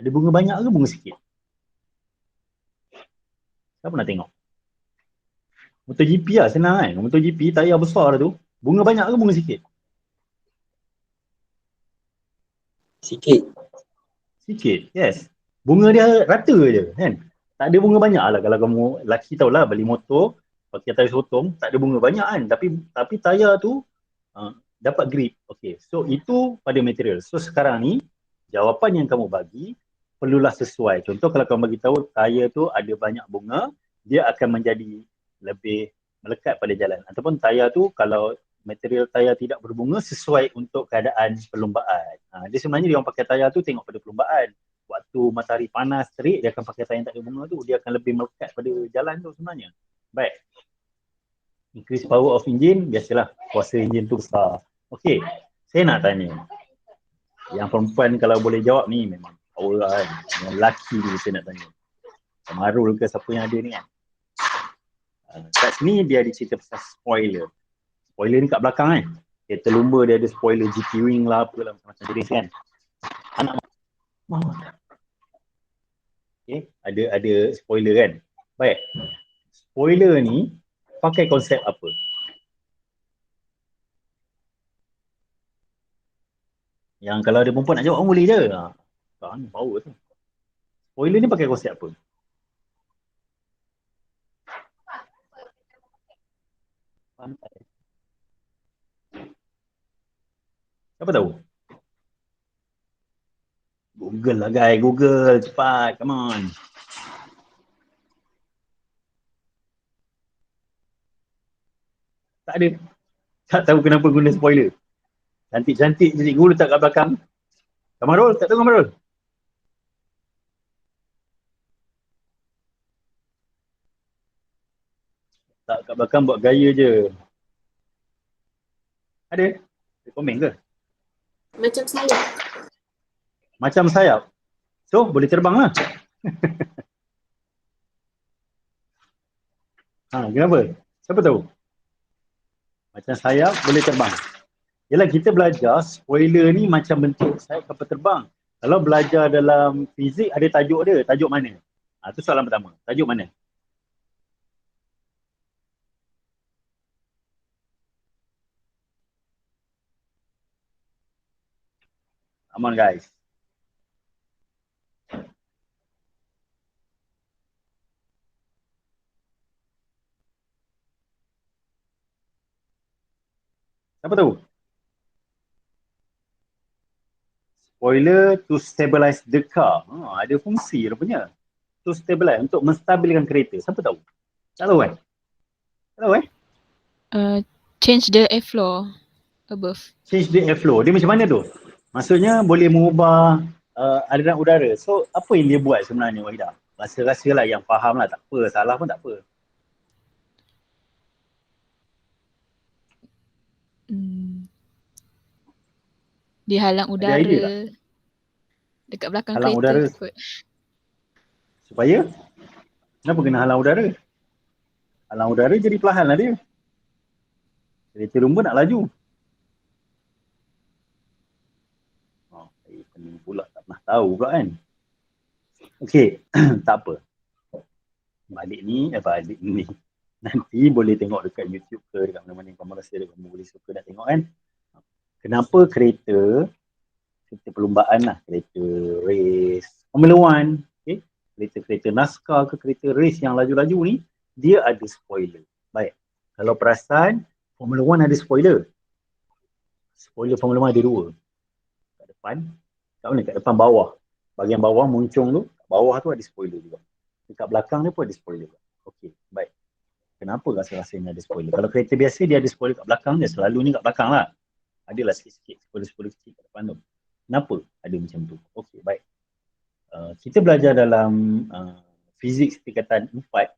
Ada bunga banyak ke bunga sikit? Siapa pernah tengok? MotoGP lah senang kan. MotoGP tayar besar tu. Bunga banyak ke bunga sikit? Sikit. Sikit, yes. Bunga dia rata je kan. Tak ada bunga banyak lah. Kalau kamu lelaki tahulah beli motor pakai tayar sotong, tak ada bunga banyak kan. Tapi tayar tu dapat grip. Okay, so itu pada material. So sekarang ni jawapan yang kamu bagi perlulah sesuai. Contoh kalau kamu bagi tahu tayar tu ada banyak bunga, dia akan menjadi lebih melekat pada jalan. Ataupun tayar tu kalau material tayar tidak berbunga sesuai untuk keadaan perlumbaan. Dia sebenarnya dia orang pakai tayar tu tengok pada perlumbaan. Waktu matahari panas terik dia akan pakai tayar yang tak ada bunga tu, dia akan lebih melekat pada jalan tu sebenarnya. Baik. Increase power of engine, biasalah kuasa enjin tu besar. Okey, saya nak tanya. Yang perempuan kalau boleh jawab ni memang power lah kan. Yang lelaki ni saya nak tanya. Marul ke siapa yang ada ni kan. Kat sini dia ada cerita pasal spoiler. Spoiler ni kat belakang kan. Kereta lumba dia ada spoiler GT wing lah apalah macam-macam jenis kan. Anak mahu tak? Okay, ada spoiler kan. Baik. Spoiler ni pakai konsep apa? Yang kalau ada perempuan nak jawab orang boleh je. Tak ni power tu. Spoiler ni pakai konsep apa? Pantai. Siapa tahu? Google lah guys, Google cepat, come on. Tak ada. Tak tahu kenapa guna spoiler. Cantik-cantik je cikgu letak kat belakang. Kamarul, tak tahu Kamarul? Tak kat belakang buat gaya je. Ada? Ada komen ke? Macam sayap. Macam sayap. So, boleh terbang lah. Kenapa? Siapa tahu? Macam sayap boleh terbang. Yalah kita belajar spoiler ni macam bentuk sayap kapal terbang. Kalau belajar dalam fizik ada tajuk dia, tajuk mana? Itu soalan pertama. Tajuk mana? Come on guys. Siapa tahu? Spoiler to stabilize the car. Ada fungsi rupanya. To stabilize, untuk menstabilkan kereta. Siapa tahu? Tak tahu kan? Tak tahu Change the airflow above. Change the airflow. Dia macam mana tu? Maksudnya boleh mengubah aliran udara. So apa yang dia buat sebenarnya Wahidah? Rasa-rasa lah yang faham lah. Tak apa, salah pun tak apa. Dia halang Ada idea udara dekat belakang Halang kereta udara. kot. Supaya? Kenapa kena halang udara? Halang udara jadi perlahan lah dia. Kereta lumba nak laju. Pening pula, tak pernah tahu pula kan. Okey, tak apa. Balik ni. Nanti boleh tengok dekat YouTube ke dekat mana-mana yang kamu rasa kamu boleh suka nak tengok kan. Kenapa kereta perlumbaan lah, kereta race, Formula One, okay? Kereta NASCAR ke kereta race yang laju-laju ni, dia ada spoiler. Baik, kalau perasan, Formula One ada spoiler. Spoiler Formula One ada dua. Kat depan, kat mana? Kat depan bawah. Bahagian bawah muncung tu, kat bawah tu ada spoiler juga. Dekat belakang dia pun ada spoiler juga. Okey, baik. Kenapa rasa-rasanya ada spoiler? Kalau kereta biasa dia ada spoiler kat belakang dia, selalunya kat belakang lah. Adalah sikit-sikit spoiler-spoiler kecil kat depan tu. Kenapa ada macam tu? Okey, baik. Kita belajar dalam fizik tingkatan 4,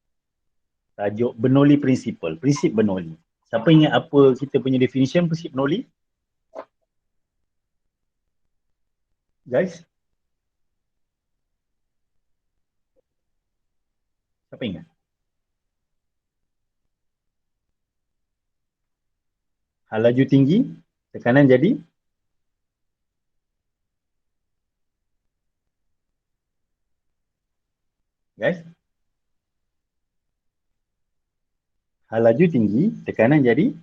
tajuk Bernoulli Principle, prinsip Bernoulli. Siapa ingat apa kita punya definition prinsip Bernoulli? Guys? Siapa ingat? Hal laju tinggi, tekanan jadi guys? Hal laju tinggi, tekanan jadi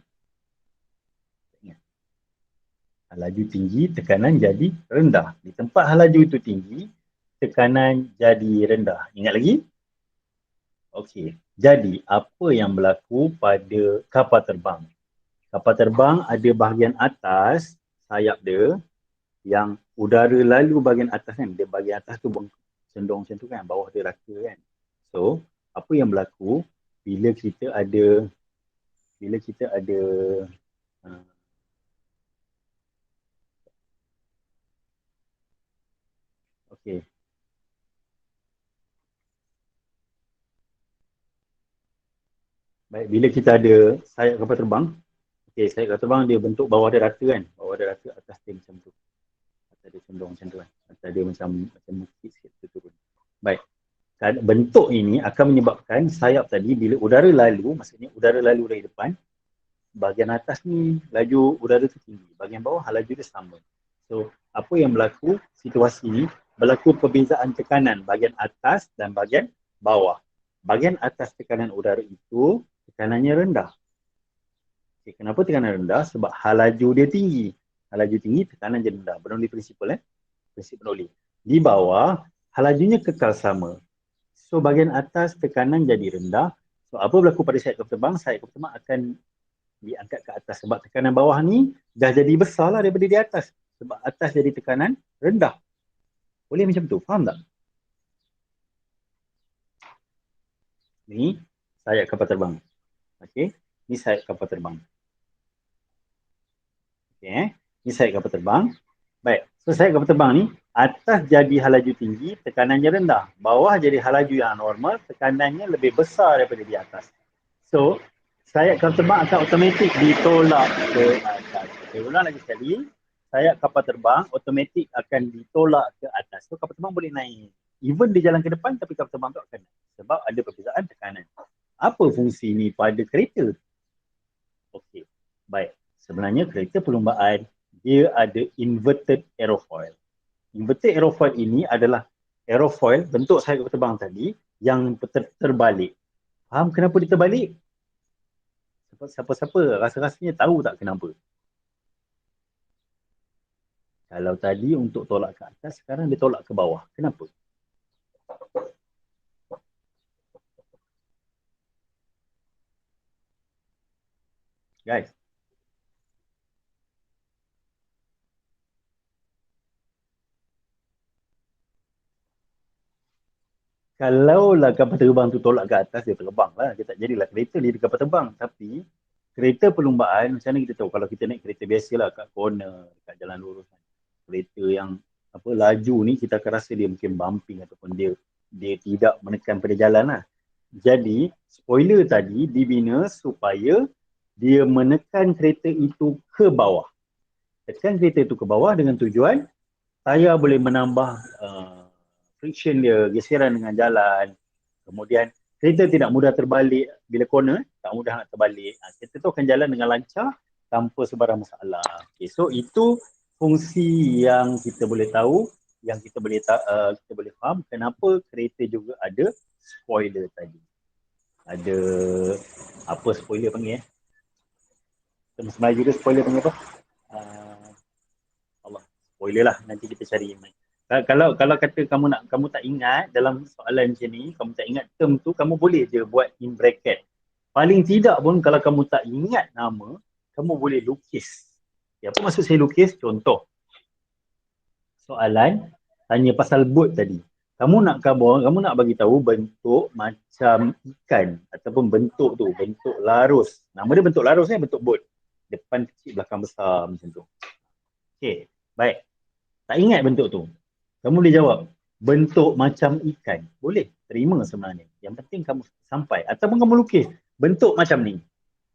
hal laju tinggi, tekanan jadi rendah. Di tempat hal laju itu tinggi, tekanan jadi rendah. Ingat lagi? Okey. Jadi, apa yang berlaku pada kapal terbang? Kapal terbang ada bahagian atas sayap dia yang udara lalu bahagian atas kan. Dia bahagian atas tu cendong macam tu kan, bawah dia rata kan. So, apa yang berlaku bila kita ada okey. Baik, bila kita ada sayap kapal terbang, okey, sayap kapal terbang dia bentuk bawah dia rata kan. Bawah dia rata, atas dia macam tu. Atas dia condong macam tu kan. Atas dia macam bukit sikit tu turun. Baik. Bentuk ini akan menyebabkan sayap tadi bila udara lalu, maksudnya udara lalu dari depan, bahagian atas ni laju udara tu tinggi, bahagian bawah laju dia sama. So, apa yang berlaku situasi ni, berlaku perbezaan tekanan bahagian atas dan bahagian bawah. Bahagian atas tekanan udara itu tekanannya rendah. Okay, kenapa tekanan rendah? Sebab hal laju dia tinggi. Hal laju tinggi, tekanan jadi rendah. Bernoulli principle prinsip Bernoulli. Di bawah, hal lajunya kekal sama. So bahagian atas tekanan jadi rendah. So apa berlaku pada sayap kapal terbang? Sayap kapal terbang akan diangkat ke atas. Sebab tekanan bawah ni dah jadi besar lah daripada di atas. Sebab atas jadi tekanan rendah. Boleh macam tu? Faham tak? Ni sayap kapal terbang. Okey. Ni sayap kapal terbang. Okey. Ni sayap kapal terbang. Baik. So sayap kapal terbang ni atas jadi hal laju tinggi, tekanannya rendah. Bawah jadi hal laju yang normal, tekanannya lebih besar daripada di atas. So, sayap kapal terbang akan automatik ditolak ke atas. Saya ulang lagi sekali. Sayap kapal terbang automatik akan ditolak ke atas. So, kapal terbang boleh naik. Even dia jalan ke depan, tapi kapal terbang tu akan naik. Sebab ada perbezaan tekanan. Apa fungsi ni pada kereta? Okey, baik. Sebenarnya kereta perlumbaan, dia ada inverted aerofoil. Inverted aerofoil ini adalah aerofoil bentuk sayap terbang tadi yang terbalik. Faham kenapa dia terbalik? Siapa-siapa rasa-rasanya tahu tak kenapa? Kalau tadi untuk tolak ke atas, sekarang dia tolak ke bawah. Kenapa? Guys. Kalaulah kapal terbang tu tolak ke atas, dia terbang lah. Dia tak jadilah kereta, dia kapal terbang. Tapi kereta perlumbaan, macam mana kita tahu? Kalau kita naik kereta biasa lah kat corner, kat jalan lurus. Kereta yang laju ni kita akan rasa dia mungkin bumping ataupun dia tidak menekan pada jalan lah. Jadi spoiler tadi dibina supaya dia menekan kereta itu ke bawah. Tekan kereta itu ke bawah dengan tujuan tayar boleh menambah friction dia, geseran dengan jalan. Kemudian kereta tidak mudah terbalik bila corner, tak mudah nak terbalik. Kereta tu akan jalan dengan lancar tanpa sebarang masalah. Okay, so itu fungsi yang kita boleh tahu, yang kita boleh faham kenapa kereta juga ada spoiler tadi. Ada apa spoiler panggil Terus Melayu dia spoiler panggil apa? Allah, spoiler lah, nanti kita cari. Kalau kata kamu tak ingat dalam soalan macam ni, kamu tak ingat term tu, kamu boleh je buat in bracket. Paling tidak pun kalau kamu tak ingat nama, kamu boleh lukis. Ya, apa maksud saya lukis? Contoh. Soalan tanya pasal boat tadi. Kamu nak bagi tahu bentuk macam ikan ataupun bentuk tu, bentuk larus. Nama dia bentuk larus ni, bentuk boat. Depan kecil, belakang besar macam tu. Okey, baik. Tak ingat bentuk tu. Kamu boleh jawab, bentuk macam ikan. Boleh, terima sebenarnya. Yang penting kamu sampai. Ataupun kamu lukis, bentuk macam ni.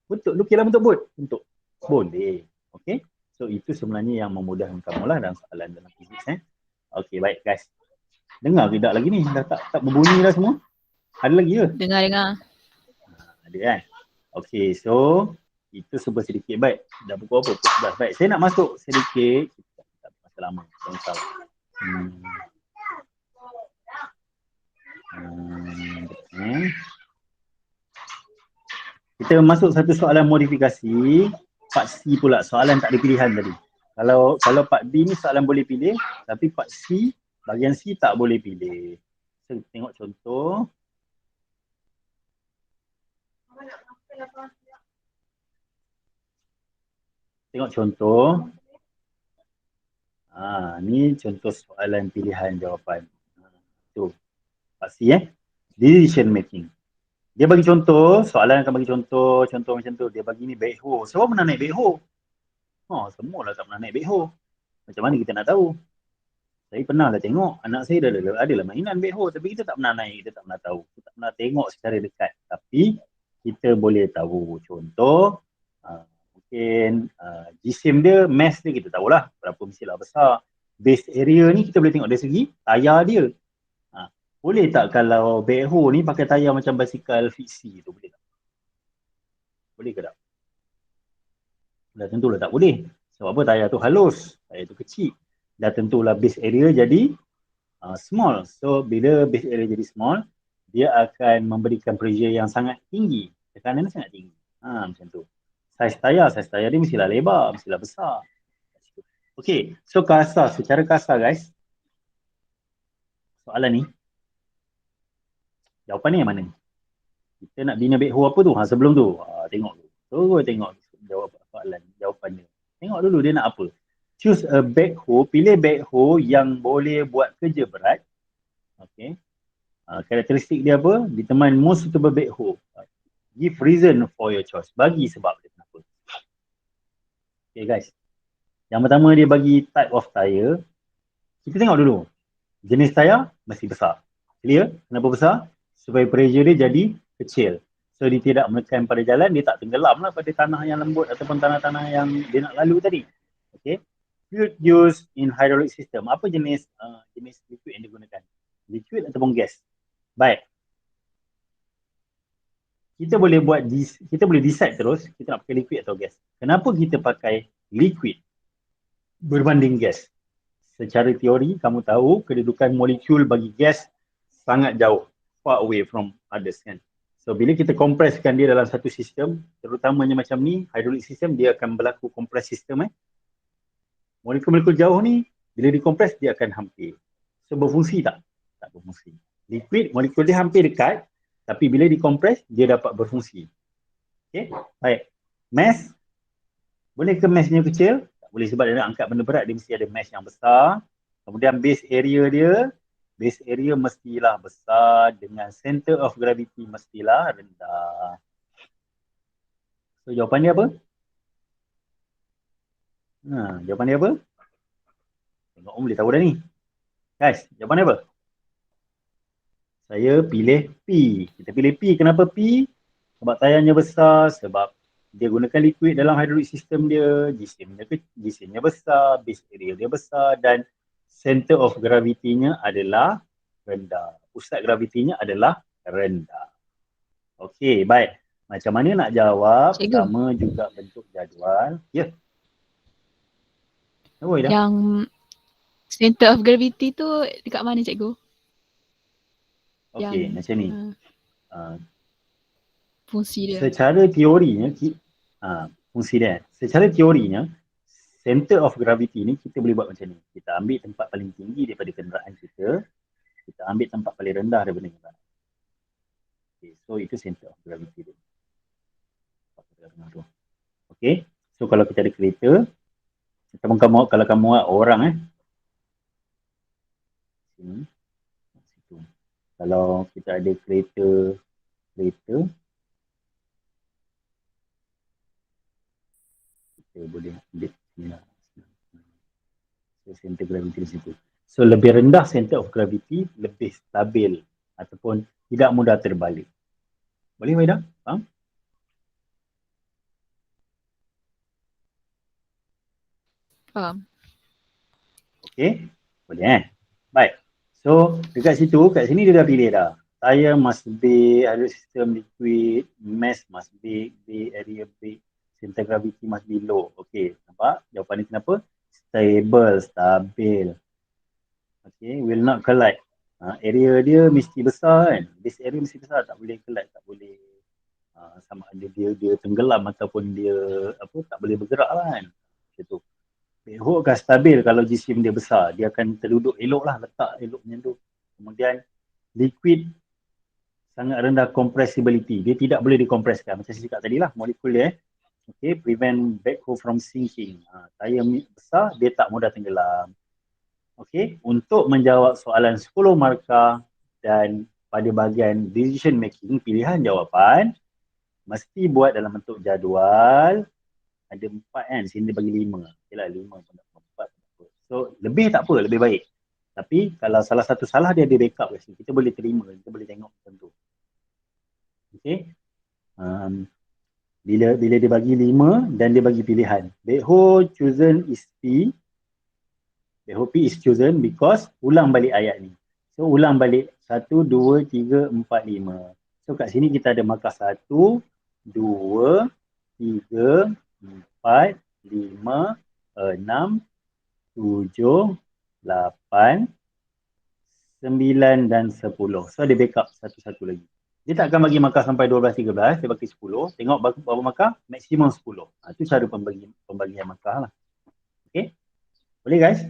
Lukislah bentuk boat. Bentuk. Boleh. Okey. So itu sebenarnya yang memudahkan kamu lah dalam soalan dalam fizik. Okey, baik guys. Dengar tidak lagi ni? Dah tak berbunyi dah semua? Ada lagi ke? Dengar. Ada kan? Okey, so itu sebab sedikit. Baik, dah pukul apa? Pukul 11. Baik, saya nak masuk sedikit. Tak masa lama. Jangan tahu. Kita masuk satu soalan modifikasi. Part C pula, soalan tak ada pilihan tadi. Kalau part B ni soalan boleh pilih, tapi part C, bahagian C tak boleh pilih. So, tengok contoh. Tengok contoh. Ni contoh soalan pilihan jawapan. Tu. Part C decision making. Dia bagi contoh, soalan akan bagi contoh macam tu. Dia bagi ni backhoe. Siapa pernah naik backhoe? Semua lah tak pernah naik backhoe. Macam mana kita nak tahu? Saya pernah lah tengok, anak saya adalah mainan backhoe, tapi kita tak pernah naik, kita tak pernah tahu. Kita tak pernah tengok secara dekat. Tapi kita boleh tahu. Contoh, mungkin jisim dia, mass dia kita tahulah berapa mestilah besar. Base area ni kita boleh tengok dari segi tayar dia. Boleh tak kalau backhoe ni pakai tayar macam basikal fiksi tu, boleh tak? Boleh ke tak? Dah tentulah tak boleh. Sebab apa? Tayar tu halus, tayar tu kecil. Dah tentulah base area jadi small. So bila base area jadi small, dia akan memberikan pressure yang sangat tinggi. Tekanan sangat tinggi. Macam tu. Saiz tayar dia mestilah lebar, mestilah besar. Okay, so secara kasar guys, soalan ni, jawapan ni yang mana? Kita nak bina backhoe apa tu? Sebelum tu, tengok dulu. Tengok jawapan dia. Tengok dulu dia nak apa. Choose a backhoe, pilih backhoe yang boleh buat kerja berat. Okay. Karakteristik dia apa? Determine most suitable backhoe. Give reason for your choice. Bagi sebab dia kenapa. Okay guys. Yang pertama dia bagi type of tire. Kita tengok dulu. Jenis tayar mesti besar. Clear? Kenapa besar? Supaya pressure dia jadi kecil. So dia tidak menekan pada jalan, dia tak tenggelam lah pada tanah yang lembut ataupun tanah-tanah yang dia nak lalu tadi. Okay. Fuel used in hydraulic system. Apa jenis liquid yang digunakan? Liquid ataupun gas? Baik. Kita boleh decide terus kita nak pakai liquid atau gas. Kenapa kita pakai liquid berbanding gas? secara teori kamu tahu kedudukan molekul bagi gas sangat jauh, far away from others kan. So bila kita kompreskan dia dalam satu sistem, terutamanya macam ni, hidrolik sistem, dia akan berlaku kompres sistem Molekul-molekul jauh ni bila dikompres dia akan hampir. So berfungsi tak? Tak berfungsi. Liquid molekul dia hampir dekat, tapi bila dikompres dia dapat berfungsi. Okay, baik. Mass, boleh ke massnya kecil? Tak boleh sebab dia nak angkat benda berat, dia mesti ada mass yang besar. Kemudian base area mestilah besar dengan center of gravity mestilah rendah. So jawapan dia apa? Jawapan dia apa? Tengok boleh tahu dah ni. Guys, jawapan dia apa? Saya pilih P. Kita pilih P. Kenapa P? Sebab tayarnya besar, sebab dia gunakan liquid dalam hidrolik sistem dia, jisimnya besar, base area dia besar dan center of gravity-nya adalah rendah. Pusat gravitinya adalah rendah. Okey, baik. Macam mana nak jawab? Cikgu. Pertama juga bentuk jadual. Ya. Oh, dah. Yang center of gravity tu dekat mana cikgu? Okey, yang- macam ni. Fungsi dia. Secara teorinya, fungsi dia. Secara teorinya, center of gravity ni kita boleh buat macam ni. Kita ambil tempat paling tinggi daripada kenderaan kita. Kita ambil tempat paling rendah daripada kenderaan. Okay, so itu center of gravity dia. Okay, so kalau kita ada kereta, kalau kamu orang sini, situ. Kalau kita ada kereta kita boleh ambil sini lah. So center gravity di situ. So lebih rendah center of gravity, lebih stabil ataupun tidak mudah terbalik. Boleh Maida? Faham? Faham. Okay, boleh Baik. So dekat situ, kat sini dia dah pilih dah. Tire must be, hydrolik system liquid, mass must be, area big, center gravity must be low. Okay, nampak? Jawapan ni kenapa? Stable, stabil. Okay, will not collide. Area dia mesti besar kan? Base area mesti besar, tak boleh collide, tak boleh sama ada dia tenggelam ataupun dia tak boleh bergerak lah kan. Macam tu. Backhoe akan stabil kalau jisim dia besar. Dia akan terduduk elok lah, letak elok macam tu. Kemudian liquid sangat rendah compressibility. Dia tidak boleh dikompreskan. Macam saya cakap tadi lah, molekul dia. Okay, prevent backhoe from sinking. Tayar besar, dia tak mudah tenggelam. Okay, untuk menjawab soalan 10 markah dan pada bahagian decision making, pilihan jawapan mesti buat dalam bentuk jadual. Ada 4 kan, sini dia bagi 5. Okay lah, 5 pun tak apa, 4 pun tak apa. So, lebih tak apa, lebih baik. Tapi kalau salah satu salah dia ada backup kat sini. Kita boleh terima, kita boleh tengok macam tu. Okay. Bila dia bagi 5 dan dia bagi pilihan. Backhoe chosen is P. Backhoe P is chosen because ulang balik ayat ni. So, ulang balik 1, 2, 3, 4, 5. So, kat sini kita ada markah 1, 2, 3, 4, 5, 6, 7, 8, 9 dan 10. So ada backup satu-satu lagi. Dia tak akan bagi markah sampai 12, 13, dia bagi 10. Tengok berapa markah? Maksimum 10. Itu cara pembagian markah lah. Okay? Boleh guys?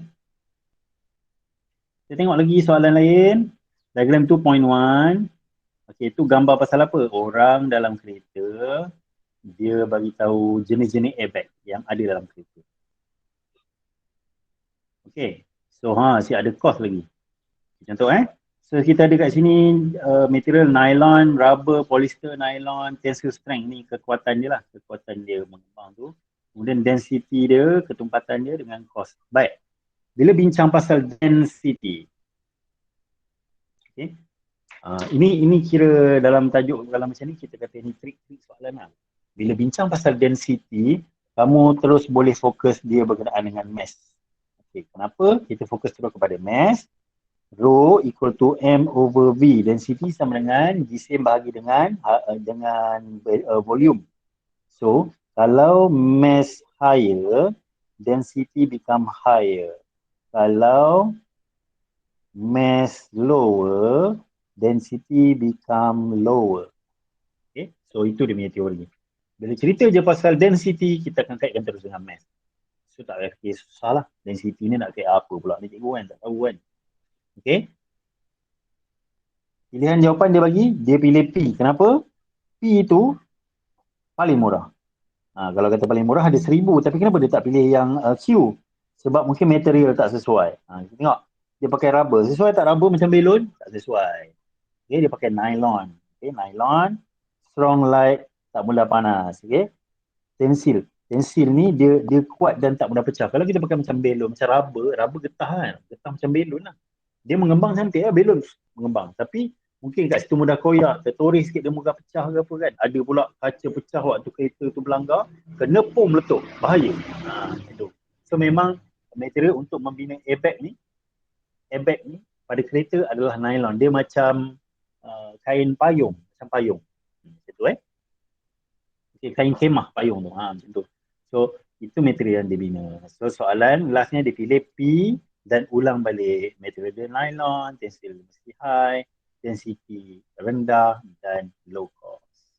Kita tengok lagi soalan lain. Diagram 2.1. Okay, itu gambar pasal apa? Orang dalam kereta. Dia bagi tahu jenis-jenis airbag yang ada dalam kereta. Okay. So si ada cost lagi. Contoh So kita ada kat sini material nylon, rubber, polyester, nylon, tensile strength ni kekuatan dia lah. Kekuatan dia mengembang tu. Kemudian density dia, ketumpatan dia dengan cost. Baik. Bila bincang pasal density. Okay. Ini kira dalam tajuk kalau macam ni kita kata ni trik-trik soalan lah. Bila bincang pasal density, kamu terus boleh fokus dia berkenaan dengan mass. Okay, kenapa? Kita fokus terus kepada mass. Rho equal to M over V. Density sama dengan jisim bahagi dengan volume. So, kalau mass higher, density become higher. Kalau mass lower, density become lower. Okay, so itu dia punya teori. Bila cerita je pasal density, kita akan kaitkan terus dengan mass. So tak payah fikir susah lah. Density ni nak kait apa pula ni cikgu kan? Tak tahu kan? Okay. Pilihan jawapan dia bagi, dia pilih P. Kenapa? P itu paling murah. Kalau kata paling murah ada 1000, tapi kenapa dia tak pilih yang Q? Sebab mungkin material tak sesuai. Kita tengok, dia pakai rubber. Sesuai tak rubber macam belon? Tak sesuai. Okay, dia pakai nylon. Okay, nylon, strong light, tak mudah panas. Okay. Tensil. Tensil ni dia kuat dan tak mudah pecah. Kalau kita pakai macam belon, macam rubber getah kan. Getah macam belon lah. Dia mengembang cantik lah, belon mengembang. Tapi mungkin kat situ mudah koyak, tertoris sikit dia mudah pecah ke apa kan. Ada pula kaca pecah waktu kereta tu berlanggar, kena pom meletup, bahaya. Itu. So memang material untuk membina airbag ni pada kereta adalah nylon. Dia macam kain payung, macam payung. Macam tu okay, kain kemah payung tu, macam tu. So itu material yang dibina. So soalan lastnya dia pilih P dan ulang balik. Material dia nylon, tensil mesti high, density rendah dan low cost.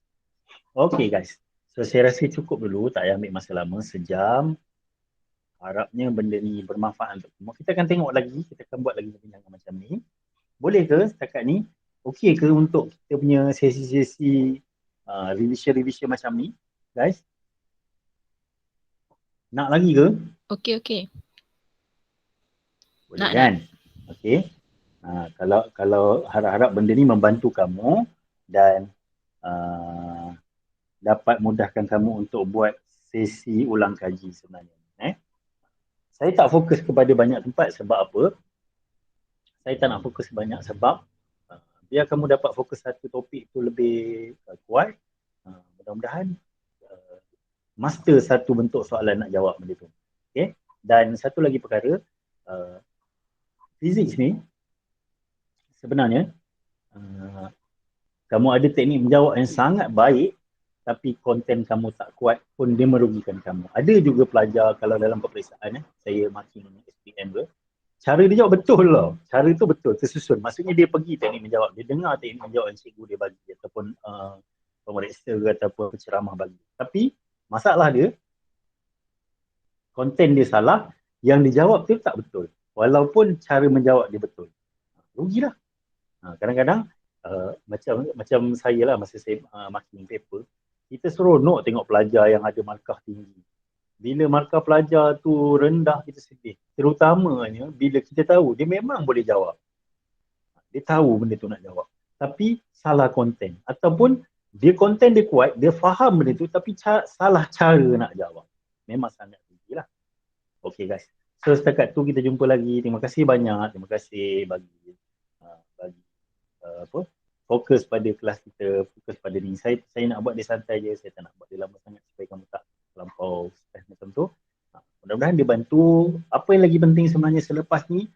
Okay guys, so saya rasa cukup dulu, tak payah ambil masa lama, sejam. Harapnya benda ni bermanfaat untuk semua. Kita akan tengok lagi, kita akan buat lagi perbincangan macam ni. Boleh ke setakat ni? Okey ke untuk kita punya sesi-sesi revision macam ni, guys? Nak lagi ke? Okey. Boleh Nak. kan? Okey. Kalau harap-harap benda ni membantu kamu dan dapat mudahkan kamu untuk buat sesi ulang kaji sebenarnya. Saya tak fokus kepada banyak tempat sebab apa? Saya tak nak fokus banyak sebab biar kamu dapat fokus satu topik tu lebih kuat. Mudah-mudahan master satu bentuk soalan nak jawab benda tu. Okay? Dan satu lagi perkara, fizik ni sebenarnya kamu ada teknik menjawab yang sangat baik tapi konten kamu tak kuat pun dia merugikan kamu. Ada juga pelajar kalau dalam peperiksaan saya marking SPM ke, cara dia jawab betul lah. Cara tu betul, tersusun. Maksudnya dia pergi teknik menjawab, dia dengar teknik menjawab yang cikgu dia bagi ataupun pemeriksa ke ataupun penceramah bagi. Tapi masalah dia, konten dia salah, yang dijawab tu tak betul. Walaupun cara menjawab dia betul. Rugilah. Kadang-kadang macam saya lah masa saya marking paper, kita seronok tengok pelajar yang ada markah tinggi. Bila markah pelajar tu rendah, kita sedih. Terutamanya bila kita tahu dia memang boleh jawab. Dia tahu benda tu nak jawab. Tapi salah konten. Ataupun dia konten dia kuat, dia faham benda tu tapi salah cara nak jawab. Memang sangat tinggi lah. Okay guys. So setakat tu kita jumpa lagi. Terima kasih banyak. Terima kasih bagi fokus pada kelas kita, fokus pada ni. Saya nak buat dia santai je, saya tak nak buat dia lama sangat supaya kamu tak terlampau stres macam tu. Mudah-mudahan dia bantu. Apa yang lagi penting sebenarnya selepas ni,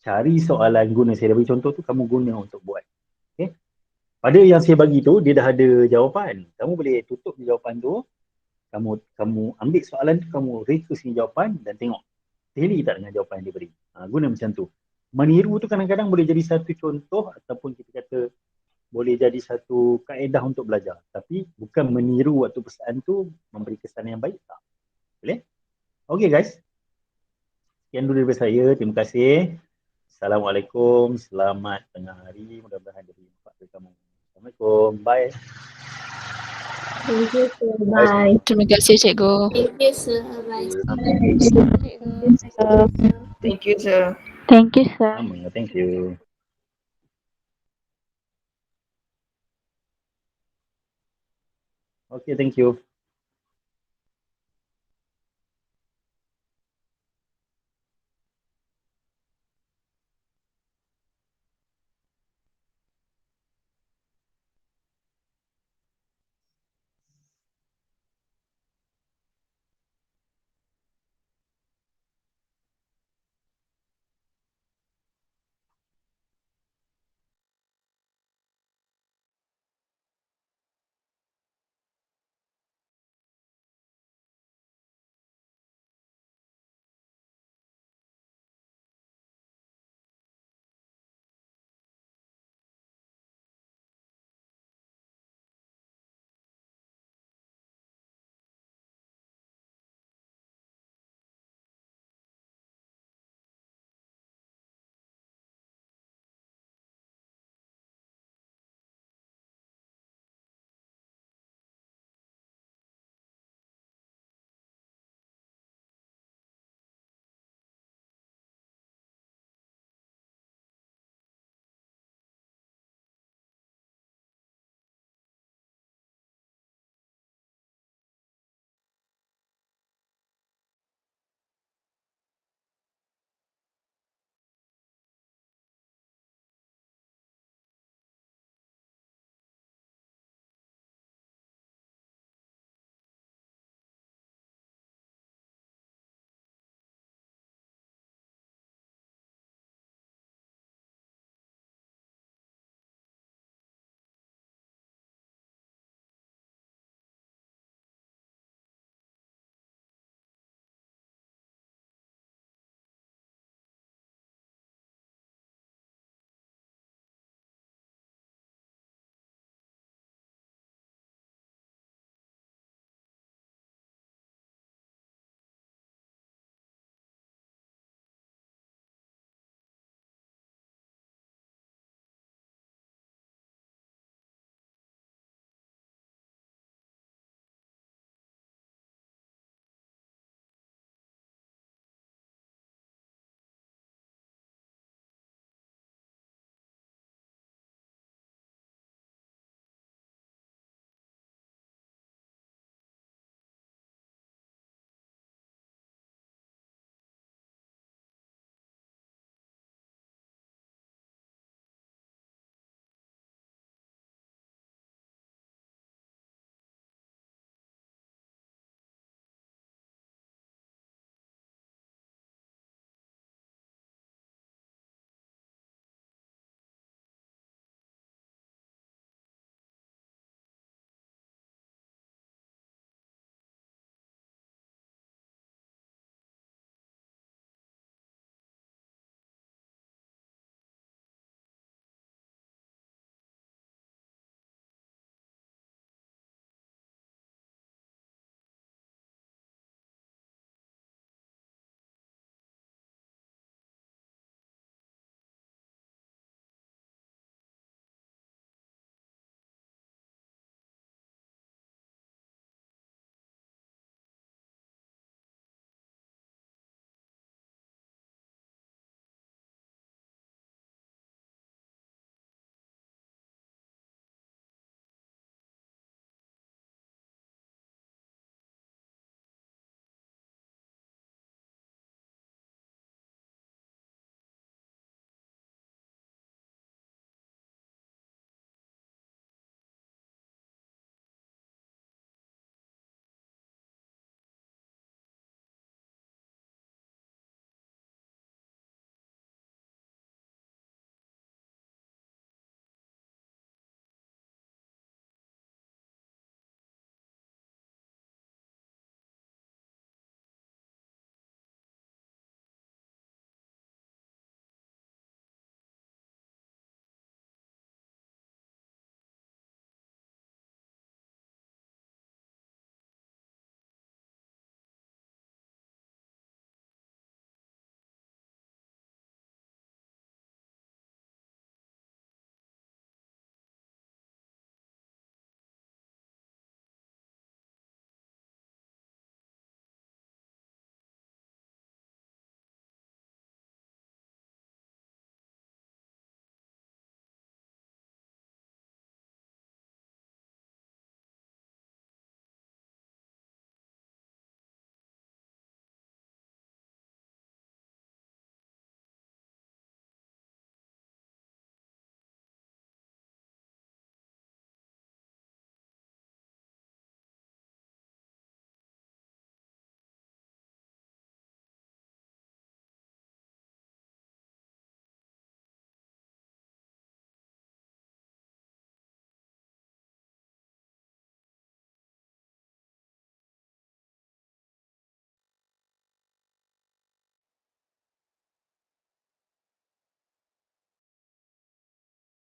cari soalan guna. Saya dah bagi contoh tu, kamu guna untuk buat. Okay? Pada yang saya bagi tu, dia dah ada jawapan. Kamu boleh tutup jawapan tu, kamu ambil soalan tu, kamu reka sini jawapan dan tengok tally tak dengan jawapan yang dia beri. Guna macam tu. Meniru tu kadang-kadang boleh jadi satu contoh ataupun kita kata boleh jadi satu kaedah untuk belajar. Tapi bukan meniru waktu persaaan tu memberi kesan yang baik tak. Boleh? Okay guys. Sekian dulu daripada saya. Terima kasih. Assalamualaikum. Selamat tengah hari. Mudah-mudahan jadi manfaat bagi kamu. Assalamualaikum. Bye. Thank you, sir. Bye. Terima kasih cikgu. Thank you, sir. Bye. Thank you, sir. Thank you, sir. Thank you. Okay, thank you.